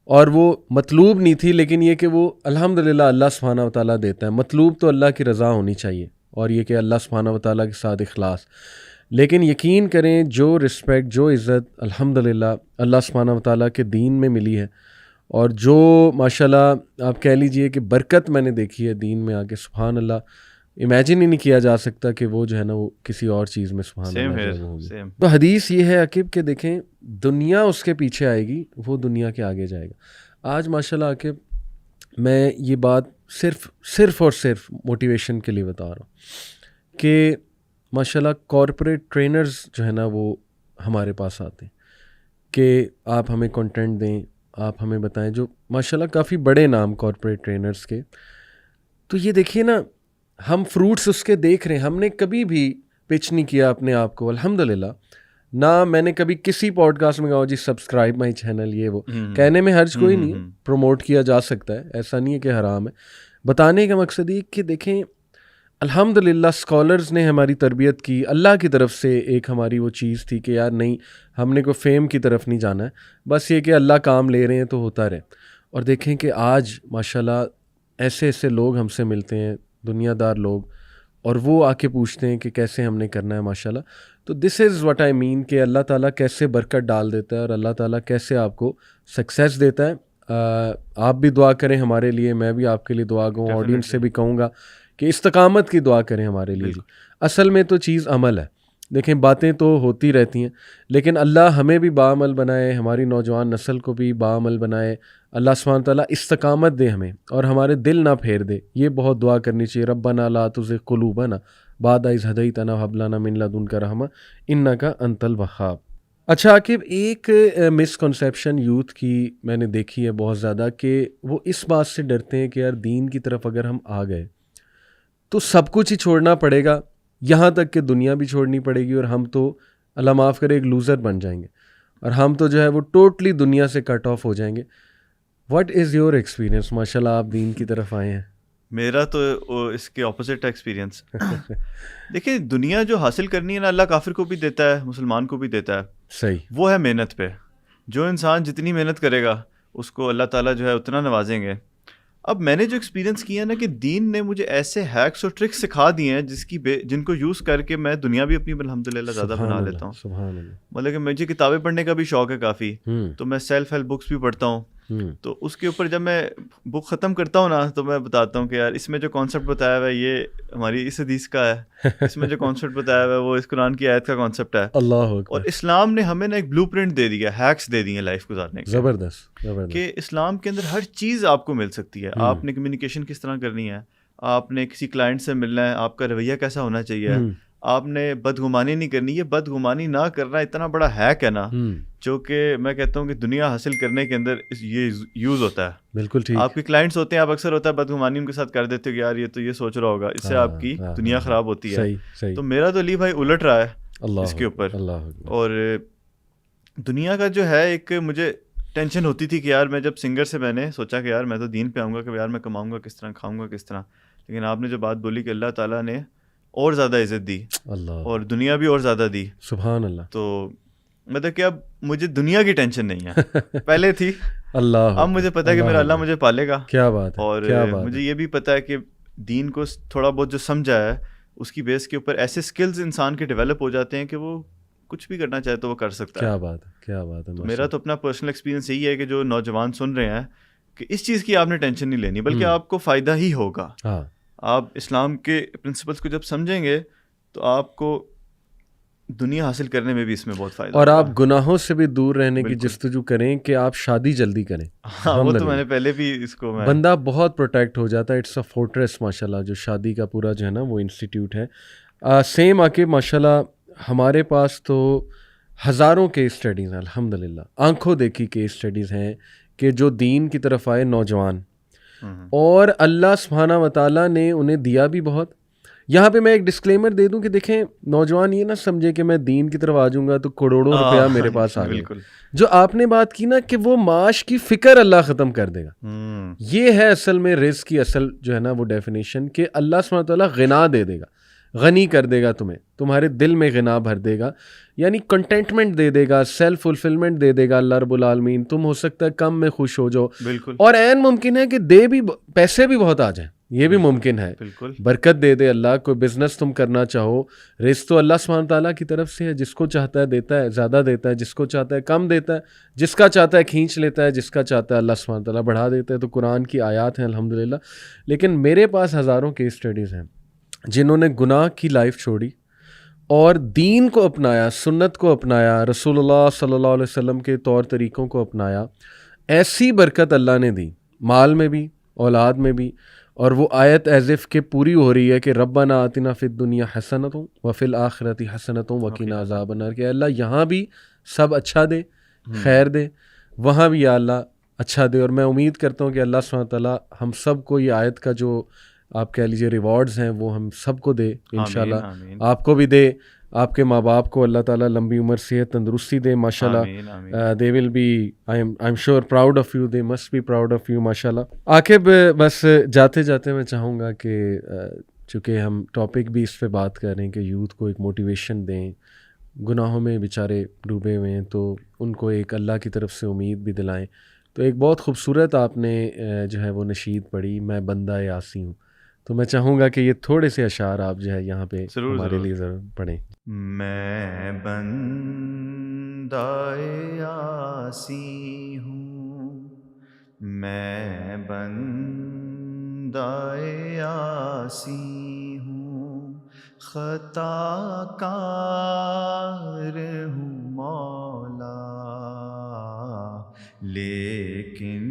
اور وہ مطلوب نہیں تھی, لیکن یہ کہ وہ الحمدللہ اللہ سبحانہ و تعالیٰ دیتا ہے. مطلوب تو اللہ کی رضا ہونی چاہیے, اور یہ کہ اللہ سبحانہ و تعالیٰ کے ساتھ اخلاص. لیکن یقین کریں جو رسپیکٹ, جو عزت الحمدللہ اللہ سبحانہ و تعالیٰ کے دین میں ملی ہے, اور جو ماشاءاللہ آپ کہہ لیجئے کہ برکت میں نے دیکھی ہے دین میں آ کے, سبحان اللہ, امیجن ہی نہیں کیا جا سکتا کہ وہ جو ہے نا وہ کسی اور چیز میں سبحان اللہ ہوگی. تو حدیث یہ ہے عاقب کہ دیکھیں دنیا اس کے پیچھے آئے گی, وہ دنیا کے آگے جائے گا. آج ماشاءاللہ عاقب میں یہ بات صرف اور صرف موٹیویشن کے لیے بتا رہا ہوں کہ ماشاءاللہ کارپوریٹ ٹرینرز جو ہے نا وہ ہمارے پاس آتے ہیں کہ آپ ہمیں کنٹینٹ دیں, آپ ہمیں بتائیں, جو ماشاءاللہ کافی بڑے نام کارپوریٹ ٹرینرز کے. تو یہ دیکھیے نا, ہم فروٹس اس کے دیکھ رہے ہیں. ہم نے کبھی بھی پچ نہیں کیا اپنے آپ کو الحمدللہ, نہ میں نے کبھی کسی پوڈ کاسٹ میں کہا جی سبسکرائب مائی چینل, یہ وہ کہنے میں حرج کوئی نہیں, پروموٹ کیا جا سکتا ہے, ایسا نہیں ہے کہ حرام ہے. بتانے کا مقصد یہ کہ دیکھیں الحمدللہ اسکالرز نے ہماری تربیت کی, اللہ کی طرف سے ایک ہماری وہ چیز تھی کہ یار نہیں, ہم نے کوئی فیم کی طرف نہیں جانا ہے, بس یہ کہ اللہ کام لے رہے ہیں تو ہوتا رہے. اور دیکھیں کہ آج ماشاءاللہ ایسے ایسے لوگ ہم سے ملتے ہیں, دنیا دار لوگ, اور وہ آ کے پوچھتے ہیں کہ کیسے ہم نے کرنا ہے ماشاءاللہ. تو دس از واٹ آئی مین کہ اللہ تعالیٰ کیسے برکت ڈال دیتا ہے اور اللہ تعالیٰ کیسے آپ کو سکسیس دیتا ہے. آپ بھی دعا کریں ہمارے لیے, میں بھی آپ کے لیے دعا کروں, آڈینس سے بھی کہوں گا کہ استقامت کی دعا کریں ہمارے لیے. جی اصل میں تو چیز عمل ہے. دیکھیں باتیں تو ہوتی رہتی ہیں, لیکن اللہ ہمیں بھی باعمل بنائے, ہماری نوجوان نسل کو بھی باعمل بنائے. اللہ سبحانہ تعالیٰ استقامت دے ہمیں اور ہمارے دل نہ پھیر دے. یہ بہت دعا کرنی چاہیے. ربنا لا تزغ قلوبنا بعد اذ ہدیتنا وہب لنا من لدنک رحمۃ انک انت الوہاب. اچھا عاقب, ایک مسکنسیپشن یوتھ کی میں نے دیکھی ہے بہت زیادہ, کہ وہ اس بات سے ڈرتے ہیں کہ یار دین کی طرف اگر ہم آ گئے تو سب کچھ ہی چھوڑنا پڑے گا, یہاں تک کہ دنیا بھی چھوڑنی پڑے گی, اور ہم تو اللہ معاف کرے ایک لوزر بن جائیں گے, اور ہم تو جو ہے وہ ٹوٹلی دنیا سے کٹ آف ہو جائیں گے. What is your experience? ماشاء اللہ آپ دین کی طرف آئے ہیں. میرا تو اس کے اپوزٹ ایکسپیرینس. دیکھیں دنیا جو حاصل کرنی ہے نا, اللہ کافر کو بھی دیتا ہے, مسلمان کو بھی دیتا ہے. صحیح. وہ ہے محنت پہ. جو انسان جتنی محنت کرے گا اس کو اللہ تعالیٰ جو ہے اتنا نوازیں گے. اب میں نے جو ایکسپیرینس کیا نا کہ دین نے مجھے ایسے ہیکس اور ٹرکس سکھا دیے ہیں جن کو یوز کر کے میں دنیا بھی اپنی الحمدللہ زیادہ بنا لیتا ہوں. سبحان اللہ. مطلب کہ مجھے کتابیں پڑھنے کا بھی شوق ہے کافی, تو میں سیلف ہیلپ بکس بھی پڑھتا ہوں. تو اس کے اوپر جب میں بک ختم کرتا ہوں نا تو میں بتاتا ہوں کہ یار اس میں جو کانسیپٹ بتایا ہوا ہے یہ ہماری اس حدیث کا ہے, اس میں جو کانسیپٹ بتایا ہوا ہے وہ اس قرآن کی آیت کا کانسیپٹ ہے. اللہ اور اسلام نے ہمیں نا ایک بلو پرنٹ دے دیا, ہیکس دے دیے لائف گزارنے کے. زبردست. کہ اسلام کے اندر ہر چیز آپ کو مل سکتی ہے. آپ نے کمیونیکیشن کس طرح کرنی ہے, آپ نے کسی کلائنٹ سے ملنا ہے, آپ کا رویہ کیسا ہونا چاہیے, آپ نے بدگمانی نہیں کرنی. یہ بدگمانی نہ کرنا اتنا بڑا ہیک ہے نا, جو کہ میں کہتا ہوں کہ دنیا حاصل کرنے کے اندر یہ یوز ہوتا ہے. بالکل ٹھیک. آپ کے کلائنٹس ہوتے ہیں, آپ اکثر ہوتا ہے بدگمانی ان کے ساتھ کر دیتے ہو کہ یار یہ تو یہ سوچ رہا ہوگا, اس سے آپ کی دنیا خراب ہوتی ہے. تو میرا تو علی بھائی الٹ رہا ہے اس کے اوپر. اور دنیا کا جو ہے ایک مجھے ٹینشن ہوتی تھی کہ یار میں جب سنگر سے میں نے سوچا کہ یار میں تو دین پہ آؤں گا کہ یار میں کماؤں گا کس طرح, کھاؤں گا کس طرح, لیکن آپ نے جو بات بولی کہ اللہ تعالیٰ نے اور زیادہ عزت دی اور دنیا بھی اور زیادہ دی. سبحان اللہ. تو مطلب کہ اب مجھے دنیا کی ٹینشن نہیں ہے, پہلے تھی. اللہ. اب مجھے پتا ہے کہ میرا اللہ مجھے پالے گا. کیا بات ہے. اور مجھے یہ بھی پتا ہے کہ دین کو تھوڑا بہت جو سمجھا ہے اس کی بیس کے اوپر ایسے سکلز انسان کے ڈیولپ ہو جاتے ہیں کہ وہ کچھ بھی کرنا چاہے تو وہ کر سکتا ہے. کیا بات ہے, کیا بات ہے. میرا تو اپنا پرسنل ایکسپیرینس یہی ہے کہ جو نوجوان سن رہے ہیں کہ اس چیز کی آپ نے ٹینشن نہیں لینی, بلکہ آپ کو فائدہ ہی ہوگا. آپ اسلام کے پرنسپلس کو جب سمجھیں گے تو آپ کو دنیا حاصل کرنے میں بھی اس میں بہت فائدہ اور آپ گناہوں سے بھی دور رہنے کی جستجو کریں کہ آپ شادی جلدی کریں. وہ تو میں نے پہلے بھی اس کو بندہ بہت پروٹیکٹ ہو جاتا ہے. اٹس اے فورٹریس ماشاءاللہ جو شادی کا پورا جو ہے نا وہ انسٹیٹیوٹ ہے. سیم آ کے ماشاءاللہ ہمارے پاس تو ہزاروں کیس اسٹڈیز ہیں الحمدللہ, آنکھوں دیکھی کیس اسٹڈیز ہیں کہ جو دین کی طرف آئے نوجوان, اور اللہ سبحانہ و تعالیٰ نے انہیں دیا بھی بہت. یہاں پہ میں ایک ڈسکلیمر دے دوں کہ دیکھیں نوجوان یہ نہ سمجھے کہ میں دین کی طرف آ جاؤں گا تو کروڑوں روپیہ میرے پاس آ گئے. جو آپ نے بات کی نا کہ وہ معاش کی فکر اللہ ختم کر دے گا, یہ ہے اصل میں رزق کی اصل جو ہے نا وہ ڈیفینیشن, کہ اللہ سبحانہ تعالیٰ غنا دے دے گا, غنی کر دے گا تمہیں, تمہارے دل میں غنا بھر دے گا, یعنی کنٹینٹمنٹ دے دے گا, سیلف فلفلمنٹ دے دے گا اللہ رب العالمین. تم ہو سکتا ہے کم میں خوش ہو جاؤ, بالکل, اور عین ممکن ہے کہ دے بھی پیسے بھی بہت آ جائیں, یہ بھی ممکن ہے. بالکل برکت دے دے اللہ. کوئی بزنس تم کرنا چاہو, رزق تو اللہ سبحانہ تعالیٰ کی طرف سے ہے, جس کو چاہتا ہے دیتا ہے, زیادہ دیتا ہے, جس کو چاہتا ہے کم دیتا ہے, جس کا چاہتا ہے کھینچ لیتا ہے, جس کا چاہتا ہے اللہ سبحانہ تعالیٰ بڑھا دیتا ہے. تو قرآن کی آیات ہیں الحمدللہ. لیکن میرے پاس ہزاروں کیس اسٹڈیز ہیں جنہوں نے گناہ کی لائف چھوڑی اور دین کو اپنایا, سنت کو اپنایا, رسول اللہ صلی اللہ علیہ وسلم کے طور طریقوں کو اپنایا. ایسی برکت اللہ نے دی, مال میں بھی, اولاد میں بھی. اور وہ آیت ایز اف کہ پوری ہو رہی ہے کہ ربنا آتنا فی الدنیا حسنۃ وفی الآخرۃ حسنۃ وقنا عذاب النار, کہ اللہ یہاں بھی سب اچھا دے, خیر دے, وہاں بھی یا اللہ اچھا دے. اور میں امید کرتا ہوں کہ اللہ سبحانہ تعالیٰ ہم سب کو یہ آیت کا جو آپ کہہ لیجیے ریوارڈز ہیں وہ ہم سب کو دے انشاءاللہ. آپ کو بھی دے, آپ کے ماں باپ کو اللہ تعالیٰ لمبی عمر صحت تندرستی دے ماشاءاللہ. They will be I'm sure proud of you, they must be proud of you ماشاءاللہ. عاقب بس جاتے جاتے میں چاہوں گا کہ چونکہ ہم ٹاپک بھی اس پہ بات کر رہے ہیں کہ یوتھ کو ایک موٹیویشن دیں، گناہوں میں بیچارے ڈوبے ہوئے ہیں تو ان کو ایک اللہ کی طرف سے امید بھی دلائیں. تو ایک بہت خوبصورت آپ نے جو ہے وہ نشید پڑھی، میں بندہ یاسی ہوں. تو میں چاہوں گا کہ یہ تھوڑے سے اشعار آپ جو ہے یہاں پہ ہمارے لیے ضرور پڑھیں. میں بندہ یاسی ہوں، میں بندہ یاسی ہوں، خطا کار ہوں مولا، لیکن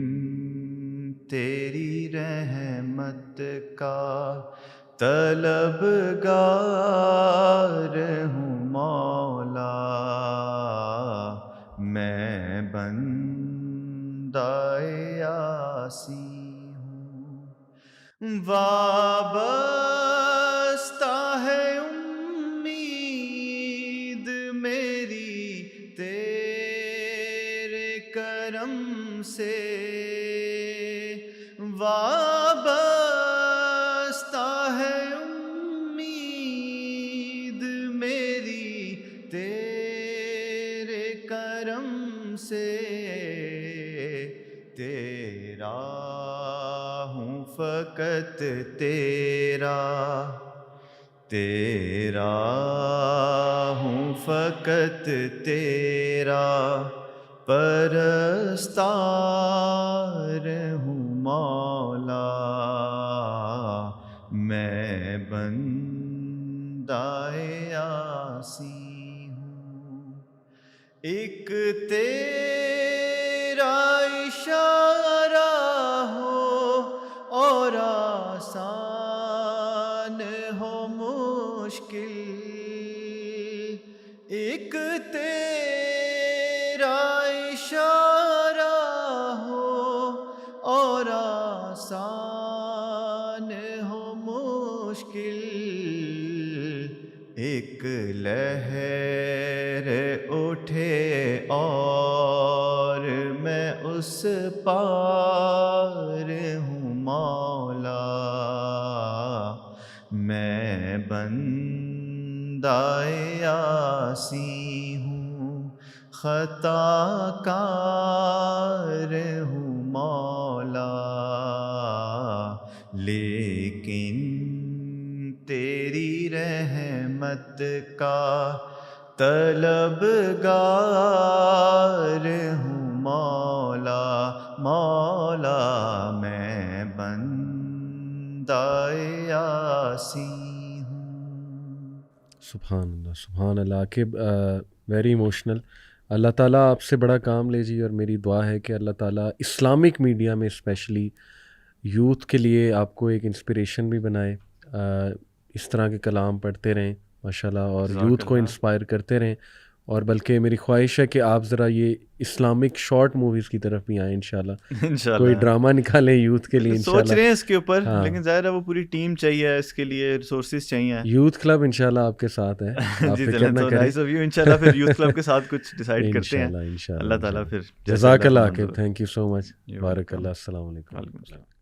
تیری رحمت کا طلبگار ہوں مولا، میں بندہ یاسی ہوں. وابستہ ہے امید میری تیرے کرم سے، وابستہ ہے امید میری تیرے کرم سے، تیرا ہوں فقط تیرا، تیرا ہوں فقط تیرا، پرستار ہوں مولا، میں بندہ یاسی ہوں. ایک تیرا اشارہ ہو اور آسان ہو مشکل، ایک تیرا اشارہ ہو اور آسان ہو مشکل، ایک لہر اٹھے اور میں اس پار ہوں مولا، میں بندہ یاسی ہوں، خطا کار ہوں مولا، لیکن تیری رحمت کا طلبگار ہوں مولا، مولا میں بندہ یاسی ہوں. سبحان اللہ، سبحان اللہ. Aqib very emotional. اللہ تعالیٰ آپ سے بڑا کام لے جی، اور میری دعا ہے کہ اللہ تعالیٰ اسلامک میڈیا میں اسپیشلی یوتھ کے لیے آپ کو ایک انسپریشن بھی بنائے. اس طرح کے کلام پڑھتے رہیں ماشاءاللہ، اور یوتھ کو انسپائر کرتے رہیں. اور بلکہ میری خواہش ہے کہ آپ ذرا یہ اسلامک شارٹ موویز کی طرف بھی آئیں انشاءاللہ، کوئی ڈرامہ نکالیں یوتھ کے لیے انشاءاللہ. سوچ رہے ہیں اس کے اوپر، لیکن ظاہر ہے وہ پوری ٹیم چاہیے اس کے لیے، ریسورسز چاہیے. یوتھ کلب انشاءاللہ آپ کے ساتھ ہے، آپ فکر نہ کریں. انشاءاللہ پھر یوتھ کلب کے ساتھ کچھ ڈیسائیڈ کرتے ہیں انشاءاللہ. اللہ تعالیٰ. پھر جزاک اللہ عاقب، تھینک یو سو مچ، بارک اللہ. السلام علیکم. وعلیکم السلام.